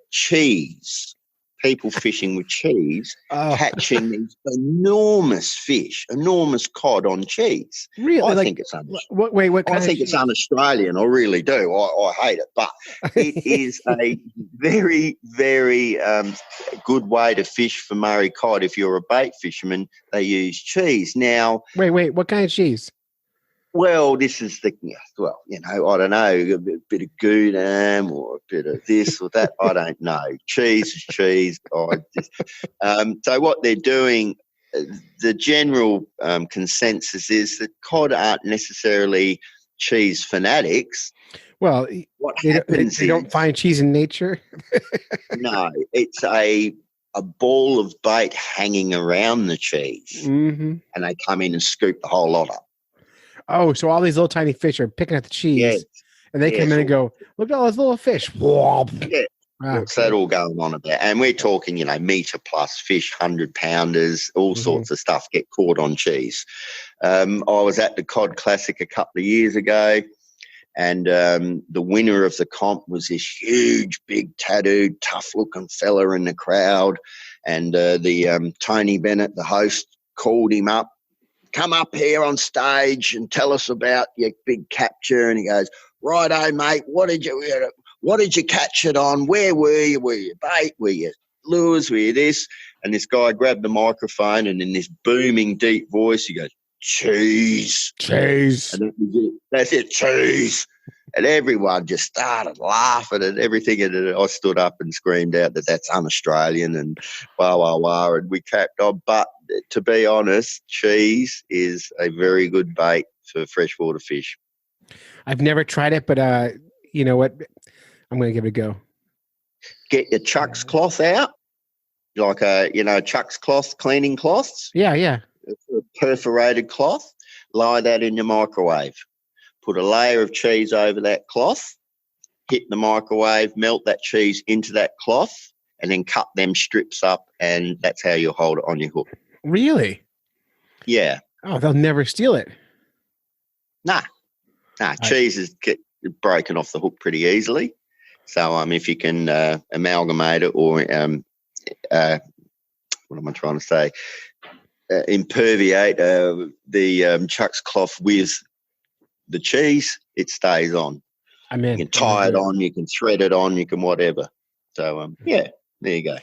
people fishing with cheese, catching these enormous fish, enormous cod on cheese. Really? I think it's it's un-Australian. I really do. I hate it, but it is a very, very good way to fish for Murray cod. If you're a bait fisherman, they use cheese. Now, wait, what kind of cheese? Well, this is I don't know, a bit of Gouda or a bit of this or that. I don't know. Cheese is cheese. So what they're doing, the general consensus is that cod aren't necessarily cheese fanatics. Well, they don't find cheese in nature. No, it's a ball of bait hanging around the cheese, and they come in and scoop the whole lot up. Oh, so all these little tiny fish are picking at the cheese, and they come in and go, look at all those little fish. Yeah, what's that all going on about? And we're talking, metre plus fish, 100-pounders, all sorts of stuff get caught on cheese. I was at the Cod Classic a couple of years ago, and the winner of the comp was this huge, big, tattooed, tough-looking fella in the crowd, and the Tony Bennett, the host, called him up. Come up here on stage and tell us about your big capture. And he goes, righto, mate, what did you catch it on? Where were you? Were you bait? Were you lures? Were you this? And this guy grabbed the microphone, and in this booming, deep voice, he goes, cheese. And that's it, cheese. And everyone just started laughing at everything. And I stood up and screamed out that that's un-Australian and and we cracked on. But to be honest, cheese is a very good bait for freshwater fish. I've never tried it, but you know what? I'm going to give it a go. Get your Chuck's cloth out, like Chuck's cloth, cleaning cloths. Yeah. It's a perforated cloth. Lie that in your microwave. Put a layer of cheese over that cloth, hit the microwave, melt that cheese into that cloth, and then cut them strips up, and that's how you'll hold it on your hook. Really? Yeah. Oh, they'll never steal it. Nah, cheeses get broken off the hook pretty easily. So if you can amalgamate it or what am I trying to say? Imperviate the chuck's cloth with the cheese, it stays on. I'm in. You can tie it on, you can thread it on, you can whatever. So there you go.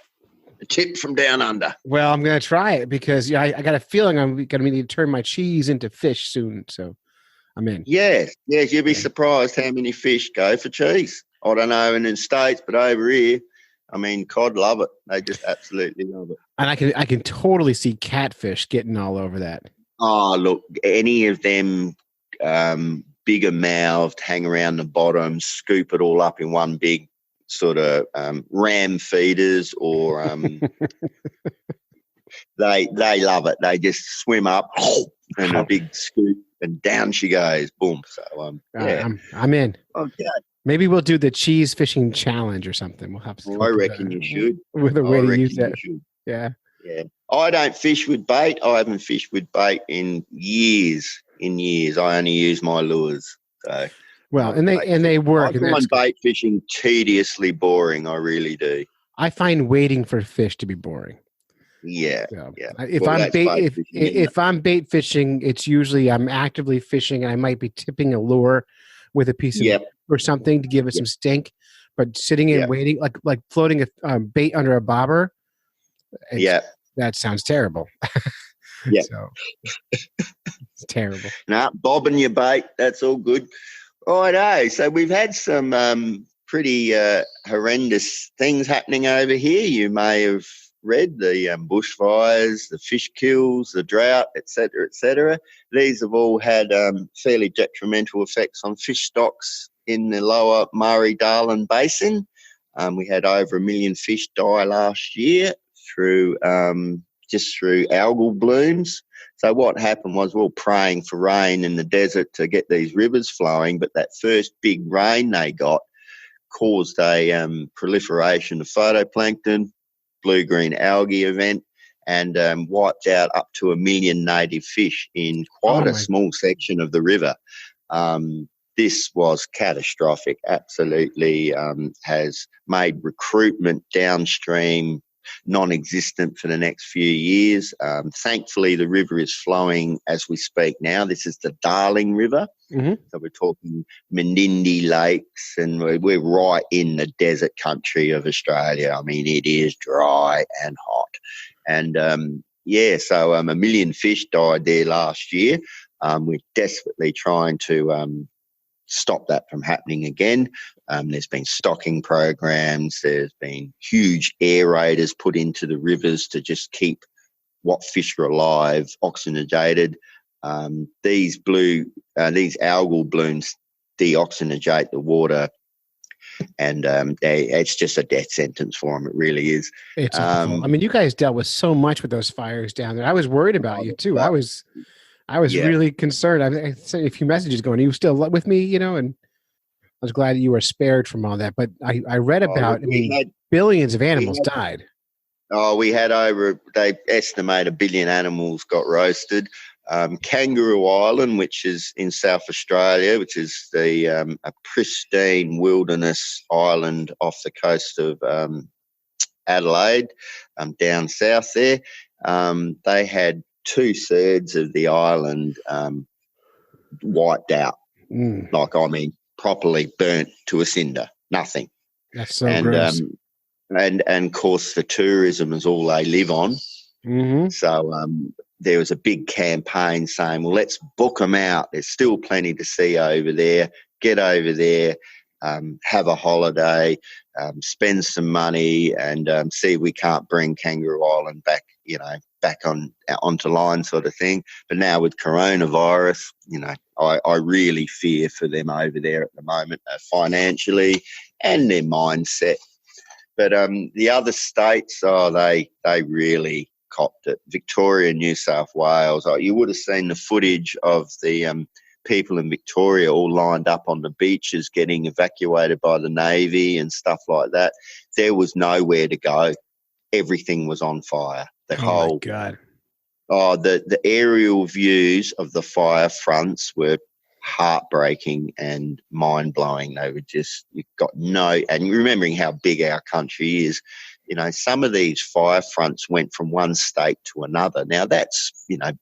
A tip from down under. Well, I'm going to try it because I got a feeling I'm going to need to turn my cheese into fish soon. So I'm in. Yes, you'll be surprised how many fish go for cheese. I don't know in the States, but over here, I mean, cod love it. They just absolutely love it. And I can totally see catfish getting all over that. Oh, look, any of them bigger mouthed, hang around the bottom, scoop it all up in one big sort of ram feeders or they love it. They just swim up and a big scoop and down she goes. Boom. So I'm in. Okay. Maybe we'll do the cheese fishing challenge or something. We'll have to. I reckon you should. With a way to use that. Yeah. Yeah. I don't fish with bait. I haven't fished with bait in years. I only use my lures. So well, and they work. I find bait fishing tediously boring. I really do. I find waiting for fish to be boring. Yeah. So, yeah. If I'm bait fishing, it's usually I'm actively fishing and I might be tipping a lure with a piece of or something to give it some stink. But sitting and waiting, like floating a bait under a bobber. That sounds terrible. Yeah. So, it's terrible. Nah, bobbing your bait, that's all good. Righto. So we've had some pretty horrendous things happening over here. You may have read the bushfires, the fish kills, the drought, etc., etc. These have all had fairly detrimental effects on fish stocks in the lower Murray-Darling Basin. We had over 1 million fish die last year through algal blooms. So what happened was we were praying for rain in the desert to get these rivers flowing, but that first big rain they got caused a proliferation of phytoplankton, blue-green algae event, and wiped out up to 1 million native fish in quite a small section of the river. This was catastrophic, absolutely has made recruitment downstream non-existent for the next few years. Thankfully, the river is flowing as we speak now. This is the Darling River. Mm-hmm. So we're talking Menindee Lakes, and we're right in the desert country of Australia. I mean, it is dry and hot. And, so 1 million fish died there last year. We're desperately trying to stop that from happening again. There's been stocking programs. There's been huge aerators put into the rivers to just keep what fish are alive oxygenated. These algal blooms deoxygenate the water, and it's just a death sentence for them. It really is. It's awful. I mean, you guys dealt with so much with those fires down there. I was worried about you too. I was really concerned. I sent a few messages going, are you still with me? And I was glad that you were spared from all that. But I read about, billions of animals died. Oh, we had they estimate 1 billion animals got roasted. Kangaroo Island, which is in South Australia, which is a pristine wilderness island off the coast of Adelaide, down south there. They had 2/3 of the island wiped out. Properly burnt to a cinder. Nothing. That's so gross. And of course, the tourism is all they live on. Mm-hmm. So there was a big campaign saying, well, let's book them out. There's still plenty to see over there. Get over there, have a holiday, spend some money, and see if we can't bring Kangaroo Island back, back onto line sort of thing. But now with coronavirus, I really fear for them over there at the moment, financially and their mindset. But the other states, they really copped it. Victoria, New South Wales. You would have seen the footage of the people in Victoria all lined up on the beaches getting evacuated by the Navy and stuff like that. There was nowhere to go. Everything was on fire. My God. Oh, the aerial views of the fire fronts were heartbreaking and mind-blowing. They were just, you've got no, and remembering how big our country is, some of these fire fronts went from one state to another. Now that's,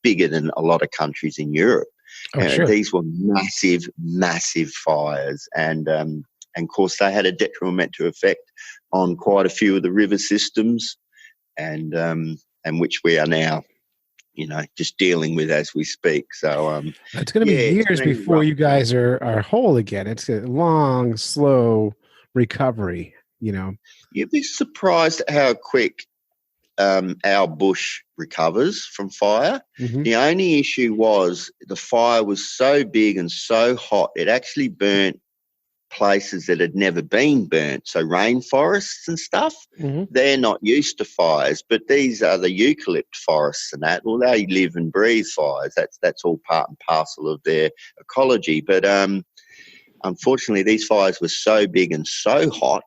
bigger than a lot of countries in Europe. Oh, sure. These were massive, massive fires. And of course, they had a detrimental effect on quite a few of the river systems and which we are now, just dealing with as we speak. So it's going to be years before you guys are whole again. It's a long, slow recovery. You'd be surprised at how quick our bush recovers from fire. Mm-hmm. The only issue was the fire was so big and so hot, it actually burnt places that had never been burnt. So rainforests and stuff, mm-hmm. they're not used to fires, but these are the eucalypt forests and that. Well, they live and breathe fires. That's all part and parcel of their ecology. But unfortunately, these fires were so big and so hot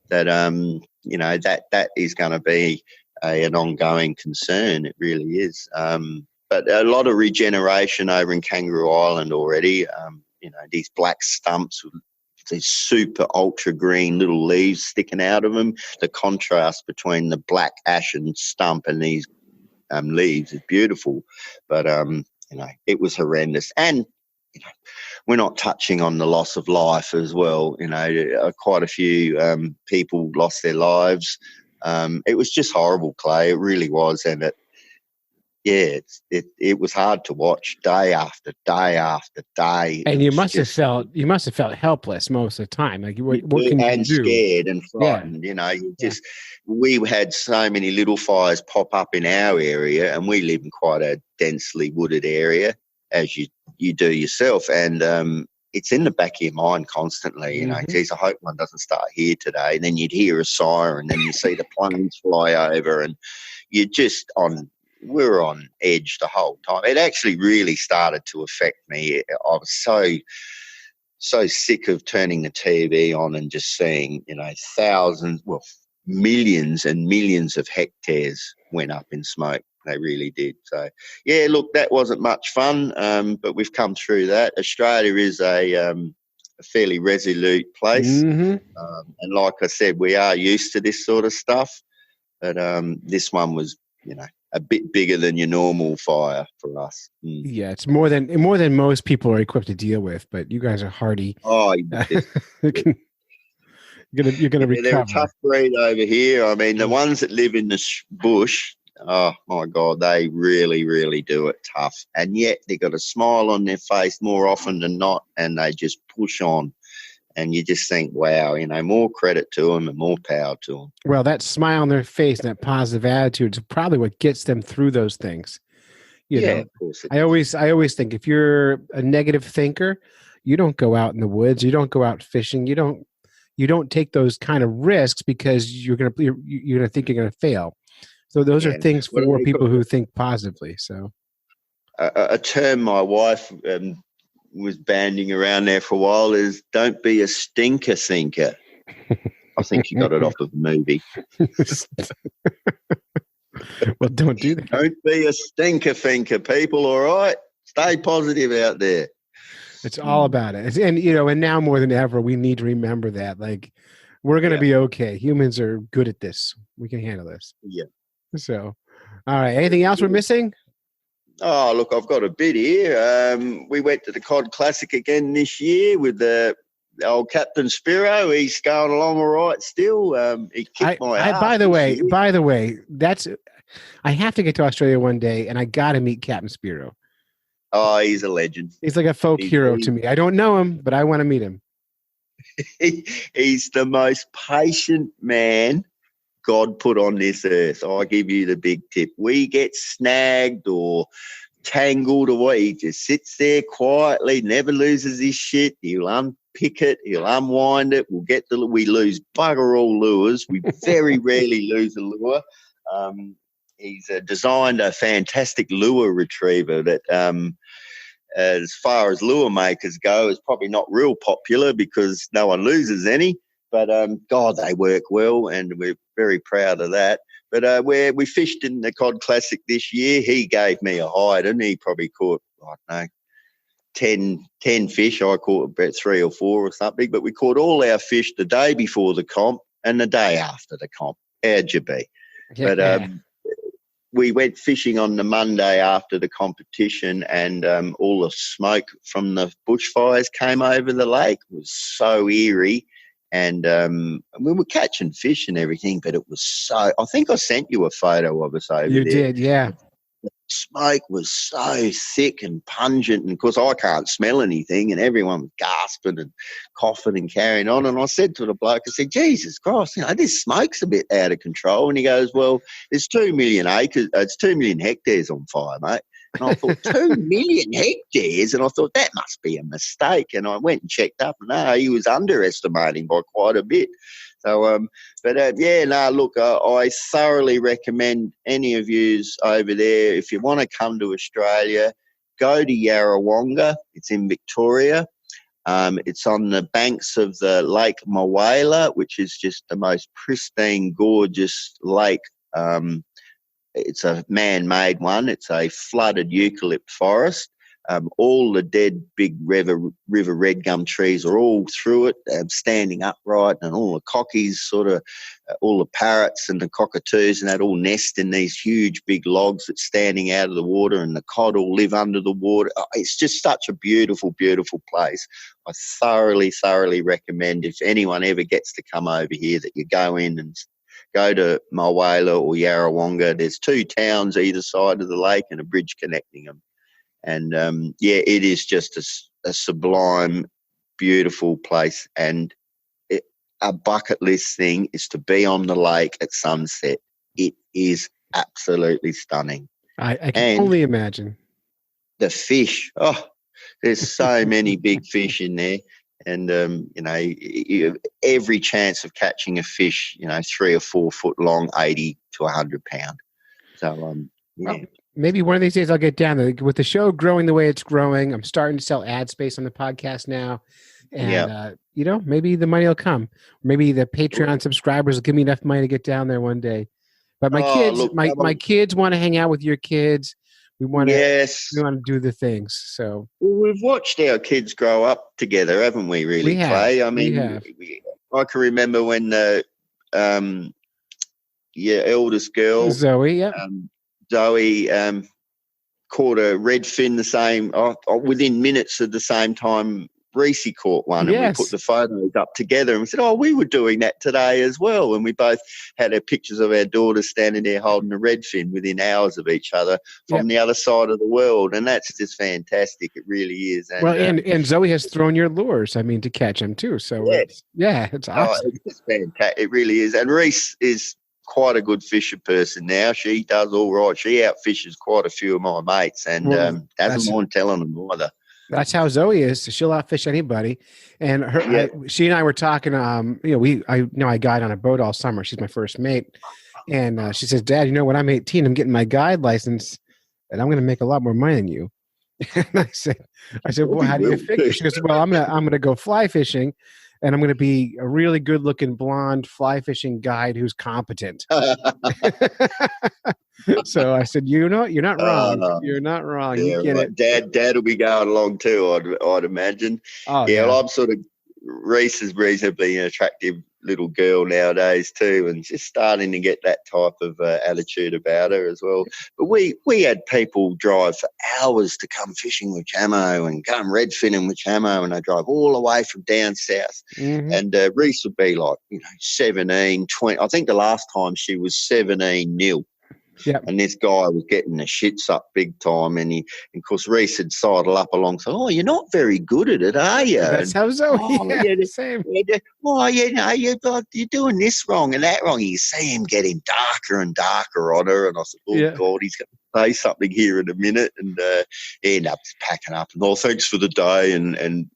that that is going to be an ongoing concern. It really is. But a lot of regeneration over in Kangaroo Island already. These black stumps with these super ultra green little leaves sticking out of them. The contrast between the black ashen stump and these leaves is beautiful. But it was horrendous. And we're not touching on the loss of life as well. Quite a few people lost their lives. It was just horrible, Clay. It really was. And it was hard to watch day after day after day. And you must have felt helpless most of the time. Like what can you do? Scared and frightened. We had so many little fires pop up in our area, and we live in quite a densely wooded area, as you do yourself. And it's in the back of your mind constantly, geez, I hope one doesn't start here today. And then you'd hear a siren, then you see the planes fly over, and you're just we're on edge the whole time. It actually really started to affect me. I was so sick of turning the TV on and just seeing, thousands, millions and millions of hectares went up in smoke. They really did. So, look, that wasn't much fun, but we've come through that. Australia is a fairly resolute place. Mm-hmm. And like I said, we are used to this sort of stuff. But this one was, a bit bigger than your normal fire for us. Mm. Yeah, it's more than most people are equipped to deal with, but you guys are hardy. Oh, you're gonna recover. They're a tough breed over here. I mean, the ones that live in the bush, oh my God, they really, really do it tough. And yet they got a smile on their face more often than not, and they just push on. And you just think, wow, more credit to them and more power to them. Well, that smile on their face and that positive attitude is probably what gets them through those things. You know? Of course. I always think if you're a negative thinker, you don't go out in the woods, you don't go out fishing, you don't take those kind of risks because you're gonna think you're gonna fail. So those are things for people who think positively. So a term my wife was banding around there for a while is "don't be a stinker thinker." I think she got it off of a movie. Well, don't do that. Don't be a stinker thinker, people. All right, stay positive out there. It's all about it, and now more than ever, we need to remember that. Like, we're going to be okay. Humans are good at this. We can handle this. Yeah. So, all right. Anything else we're missing? Oh, look, I've got a bit here. We went to the Cod Classic again this year with the old Captain Spiro. He's going along all right still. He kicked my ass. By the way, I have to get to Australia one day, and I got to meet Captain Spiro. Oh, he's a legend. He's like a folk hero to me. I don't know him, but I want to meet him. He's the most patient man God put on this earth. I'll give you the big tip. We get snagged or tangled away. He just sits there quietly, never loses his shit. He'll unpick it. He'll unwind it. We lose bugger all lures. We very rarely lose a lure. He's designed a fantastic lure retriever that, as far as lure makers go, is probably not real popular because no one loses any. But God, they work well, and we're very proud of that. But where we fished in the Cod Classic this year, he gave me a hide, and he probably caught, I don't know, 10 fish. I caught about 3 or 4 or something. But we caught all our fish the day before the comp and the day after the comp. How'd you be? Yeah. But we went fishing on the Monday after the competition, and all the smoke from the bushfires came over the lake. It was so eerie. And we were catching fish and everything, but it was so... I think I sent you a photo of us over there. You did, yeah. The smoke was so thick and pungent, and of course I can't smell anything, and everyone was gasping and coughing and carrying on. And I said to the bloke, I said, Jesus Christ, this smoke's a bit out of control. And he goes, well, there's 2 million acres, it's 2 million hectares on fire, mate. And I thought, 2 million hectares? And I thought, that must be a mistake. And I went and checked up, and no, he was underestimating by quite a bit. So, I thoroughly recommend any of yous over there, if you want to come to Australia, go to Yarrawonga. It's in Victoria. It's on the banks of the Lake Mawela, which is just the most pristine, gorgeous lake. It's a man-made one. It's a flooded eucalypt forest. All the dead big river red gum trees are all through it, standing upright, and all the cockies all the parrots and the cockatoos and that all nest in these huge big logs that's standing out of the water, and the cod all live under the water. It's just such a beautiful, beautiful place. I thoroughly, thoroughly recommend, if anyone ever gets to come over here, that you go in and go to Mulwala or Yarrawonga. There's 2 towns either side of the lake and a bridge connecting them. And, it is just a sublime, beautiful place. And a bucket list thing is to be on the lake at sunset. It is absolutely stunning. I can only imagine. The fish. Oh, there's so many big fish in there. And, you have every chance of catching a fish, 3 or 4 foot long, 80 to 100 pound. So, Well, maybe one of these days I'll get down there. With the show growing the way it's growing, I'm starting to sell ad space on the podcast now. And, maybe the money will come. Maybe the Patreon subscribers will give me enough money to get down there one day. But my kids want to hang out with your kids. We want to do the things. So we've watched our kids grow up together, haven't we? Really, Clay. I mean, I can remember when the eldest girl, Zoe, caught a redfin within minutes of the same time Reese caught one, and we put the photos up together and we said, we were doing that today as well. And we both had our pictures of our daughters standing there holding a redfin within hours of each other from the other side of the world. And that's just fantastic. It really is. And, and Zoe has thrown your lures, to catch them too. So it's awesome. It's fantastic. It really is. And Reese is quite a good fisher person now. She does all right. She outfishes quite a few of my mates, and doesn't mind telling them either. That's how Zoe is. She'll outfish anybody. And she and I were talking. I guide on a boat all summer. She's my first mate, and she says, "Dad, when I'm 18, I'm getting my guide license, and I'm going to make a lot more money than you." And I said, "Well, how do you figure?" She goes, "Well, I'm gonna go fly fishing, and I'm going to be a really good-looking blonde fly fishing guide who's competent." So I said, "You're not wrong. You're not wrong. You get it." Dad will be going along too, I'd imagine. Oh, Well, I'm sort of... Reese is reasonably an attractive little girl nowadays too, and just starting to get that type of attitude about her as well. But we had people drive for hours to come fishing with Chamo and come redfinning with Chamo, and they drive all the way from down south. Mm-hmm. And Reese would be like 17, 20. I think the last time she was 17-0. Yep. And this guy was getting the shits up big time, and of course Reese had sidled up alongside. "Oh, you're not very good at it, are you?" That's how Zoe. Same. You're doing this wrong and that wrong. You see him getting darker and darker on her, and I said, God, he's going to say something here in a minute. And he ended up just packing up and, thanks for the day, and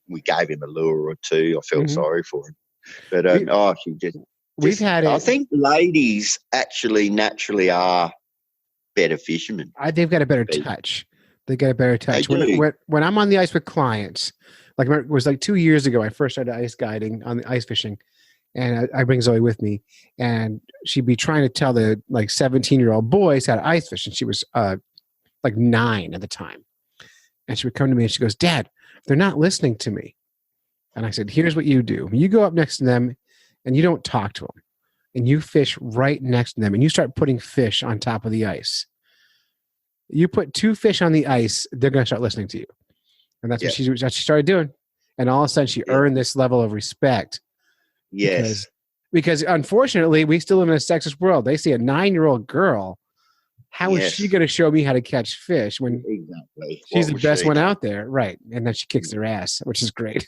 we gave him a lure or two. I felt sorry for him, but she just. I think ladies actually naturally are better fishermen. They've got a better touch. They got a better touch. When I'm on the ice with clients, it was 2 years ago, I first started ice guiding on the ice fishing, and I bring Zoe with me, and she'd be trying to tell the like 17-year-old boys how to ice fish, and she was like 9 at the time, and she would come to me and she goes, "Dad, they're not listening to me." And I said, "Here's what you do: you go up next to them, and you don't talk to them, and you fish right next to them, and you start putting fish on top of the ice. You put 2 fish on the ice, they're going to start listening to you." And that's what she started doing. And all of a sudden she earned this level of respect. Yes. Because unfortunately we still live in a sexist world. They see a 9-year-old girl. How is she going to show me how to catch fish when she's the best one out there? Right. And then she kicks their ass, which is great.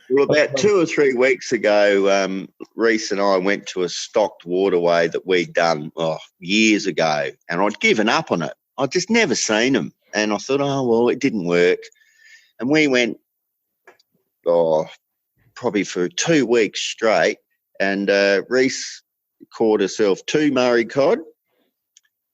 Well, about 2 or 3 weeks ago, Reese and I went to a stocked waterway that we'd done years ago, and I'd given up on it. I'd just never seen them. And I thought, oh, well, it didn't work. And we went, probably for 2 weeks straight, and Reese caught herself 2 Murray cod,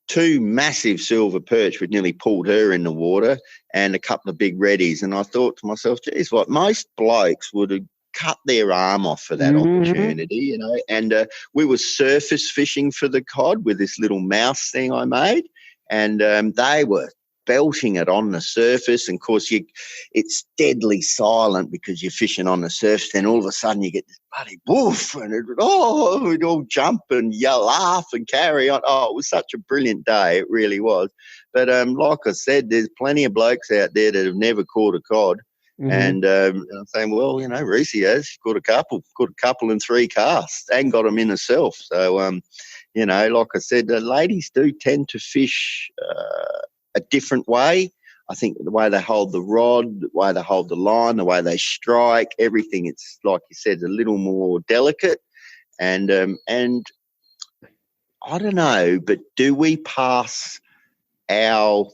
2 massive silver perch, which nearly pulled her in the water, and a couple of big reddies. And I thought to myself, geez, what, most blokes would have cut their arm off for that opportunity, you know. And we were surface fishing for the cod with this little mouse thing I made, and they were belting it on the surface. And of course it's deadly silent because you're fishing on the surface. Then all of a sudden you get this bloody woof, and we'd all jump and yell, laugh and carry on. Oh, it was such a brilliant day. It really was. But like I said, there's plenty of blokes out there that have never caught a cod. And I'm saying, well, you know, Reese has caught a couple in 3 casts and got them in herself. So you know, like I said, the ladies do tend to fish a different way. I think the way they hold the rod, the way they hold the line, the way they strike, everything, it's like you said, a little more delicate. And I don't know, but do we pass our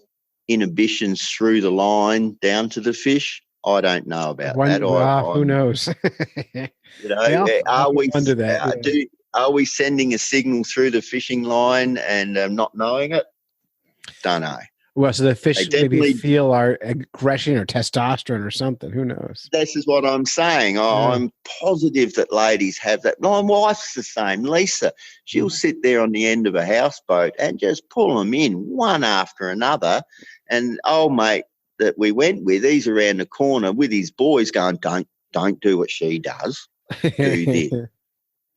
inhibitions through the line down to the fish? I don't know about that. Who knows? You know, are we sending a signal through the fishing line and not knowing it? Don't know. Well, so the fish maybe feel our aggression or testosterone or something. Who knows? This is what I'm saying. I'm positive that ladies have that. My wife's the same, Lisa. She'll sit there on the end of a houseboat and just pull them in one after another. And old mate that we went with, he's around the corner with his boys going, don't do what she does. Do this.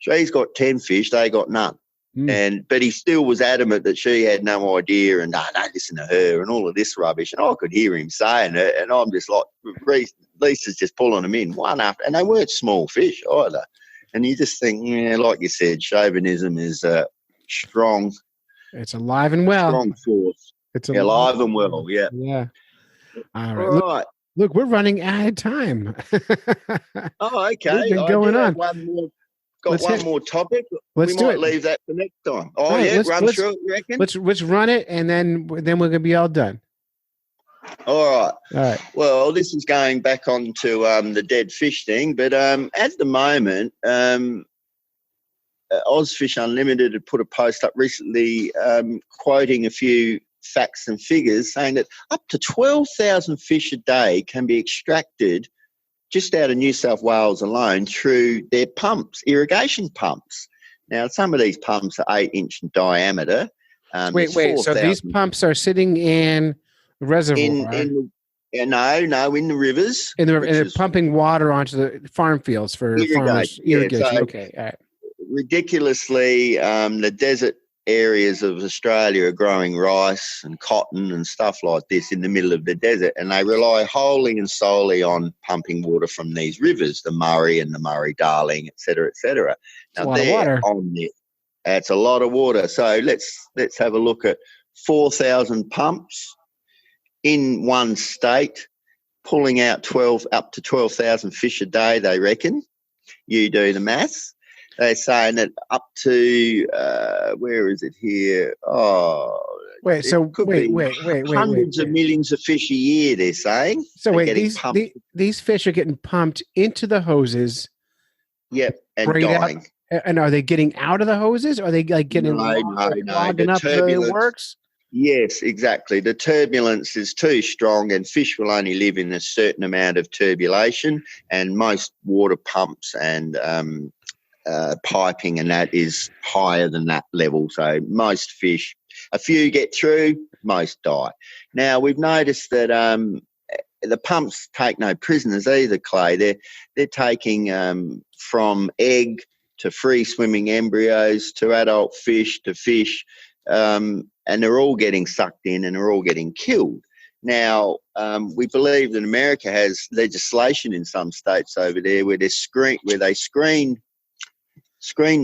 She's got 10 fish, they got none. But he still was adamant that she had no idea and don't listen to her and all of this rubbish. And I could hear him saying it, and I'm just like, Lisa's just pulling them in one after, and they weren't small fish either. And you just think, like you said, chauvinism is strong. It's alive and well. Strong force. It's alive and well. Yeah. Yeah. All right. Look, we're running out of time. Oh, okay. What's been going on? Got one more topic. Let's do it. Leave that for next time. Oh, right, run through it, you reckon? Let's run it, and then we're going to be all done. All right. Well, this is going back on to the dead fish thing, but at the moment, Ozfish Unlimited had put a post up recently quoting a few facts and figures saying that up to 12,000 fish a day can be extracted just out of New South Wales alone through their pumps, irrigation pumps. Now, some of these pumps are 8-inch in diameter. Wait. So these pumps are sitting in the reservoir? No, in the rivers. And they're pumping water onto the farm fields for farmers. Irrigation. So okay, all right. Ridiculously, the desert areas of Australia are growing rice and cotton and stuff like this in the middle of the desert, and they rely wholly and solely on pumping water from these rivers, the Murray and the Murray-Darling, et cetera, et cetera. Now, that's a lot of water. So let's have a look at 4,000 pumps in one state, pulling out up to 12,000 fish a day, they reckon. You do the maths. They're saying that up to where is it here? Wait. Hundreds of millions of fish a year. They're saying. So these fish are getting pumped into the hoses. Yep, and dying. And are they getting out of the hoses? Or are they like getting clogging up the works? Yes, exactly. The turbulence is too strong, and fish will only live in a certain amount of turbulation. And most water pumps and piping, and that is higher than that level. So most fish, a few get through, most die. Now, we've noticed that the pumps take no prisoners either, Clay. They're taking from egg to free swimming embryos to adult fish to fish, and they're all getting sucked in and they're all getting killed. Now, we believe that America has legislation in some states over there where they screen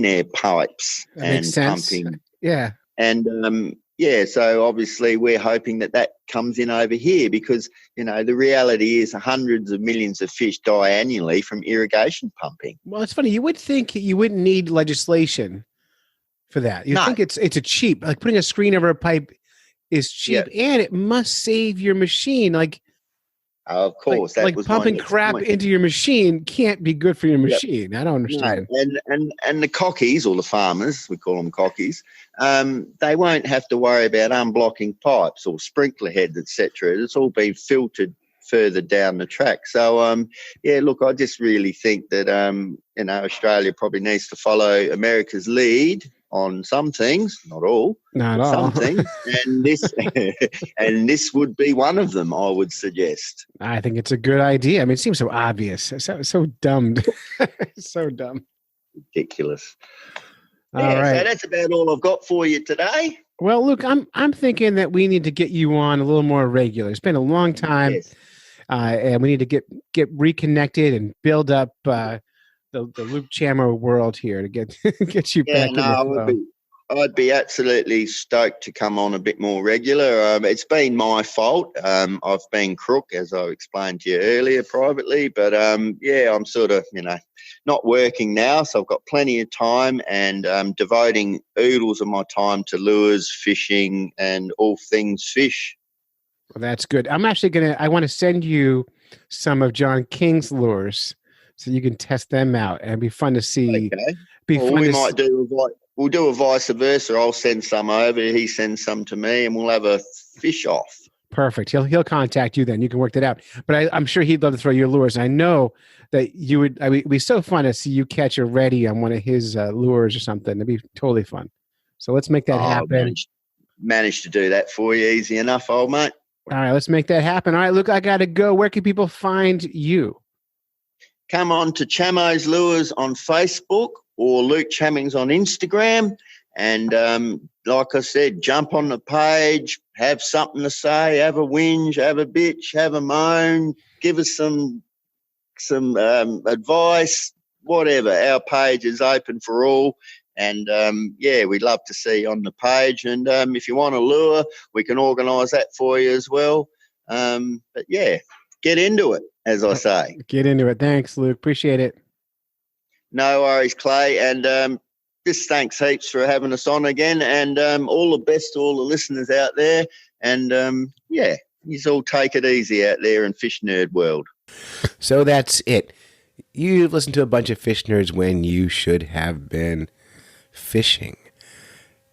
their pipes That and makes sense. pumping. Yeah. And so obviously we're hoping that comes in over here because, the reality is hundreds of millions of fish die annually from irrigation pumping. Well, it's funny. You would think you wouldn't need legislation for that. You think it's a cheap, like putting a screen over a pipe is cheap, and it must save your machine. Like, of course, like pumping crap into your machine can't be good for your machine. I don't understand. No. And the cockies, or the farmers, we call them cockies, they won't have to worry about unblocking pipes or sprinkler heads, etc. It's all been filtered further down the track. So, look, I just really think that, Australia probably needs to follow America's lead on some things, not all, some things, and this would be one of them, I would suggest. I think it's a good idea. I mean, it seems so obvious, so dumb, so dumb, ridiculous. All right. So that's about all I've got for you today. Well, Luke, I'm thinking that we need to get you on a little more regular. It's been a long time, and we need to get reconnected and build up the Luke Chamo world here to get you back. I'd be absolutely stoked to come on a bit more regular. It's been my fault. I've been crook, as I explained to you earlier privately, but I'm sort of not working now, so I've got plenty of time, and devoting oodles of my time to lures, fishing, and all things fish. Well, that's good. I'm actually I want to send you some of John King's lures, so you can test them out, and it'd be fun to see. Okay. We'll do a vice versa. I'll send some over, he sends some to me, and we'll have a fish off. Perfect. He'll contact you then. You can work that out. But I'm sure he'd love to throw your lures. I know that you would. It'd be so fun to see you catch a reddy on one of his lures or something. It'd be totally fun. So let's make that happen. Managed to do that for you easy enough, old mate. All right, let's make that happen. All right, Luke, I got to go. Where can people find you? Come on to Chamo's Lures on Facebook or Luke Chamings on Instagram. And like I said, jump on the page, have something to say, have a whinge, have a bitch, have a moan, give us some advice, whatever. Our page is open for all. And, we'd love to see you on the page. And if you want a lure, we can organise that for you as well. Get into it, as I say. Get into it. Thanks, Luke. Appreciate it. No worries, Clay. And just thanks heaps for having us on again. And all the best to all the listeners out there. And, you all take it easy out there in Fish Nerd World. So that's it. You've listened to a bunch of Fish Nerds when you should have been fishing.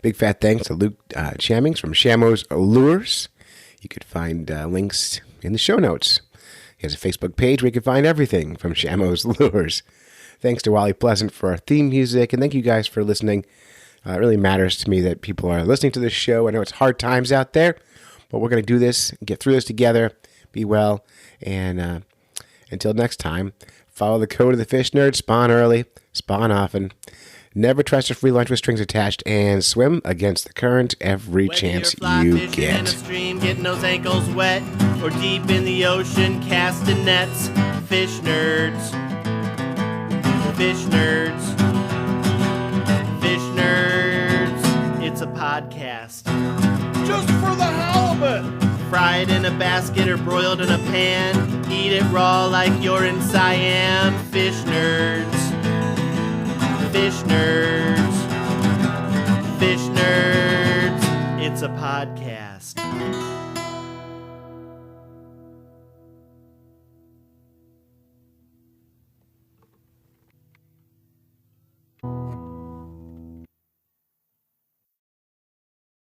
Big fat thanks to Luke Chamings from Chamo's Lures. You could find links in the show notes. He has a Facebook page where you can find everything from Chamo's Lures. Thanks to Wally Pleasant for our theme music, and thank you guys for listening. It really matters to me that people are listening to this show. I know it's hard times out there, but we're going to do this, get through this together, be well, and until next time, follow the code of the Fish Nerd, spawn early, spawn often, never trust a free lunch with strings attached, and swim against the current every chance you get. In a stream, getting those ankles wet, or deep in the ocean, casting nets. Fish nerds. Fish nerds. Fish nerds. It's a podcast. Just for the halibut. Fried in a basket or broiled in a pan. Eat it raw like you're in Siam. Fish nerds. Fish nerds. Fish nerds. It's a podcast.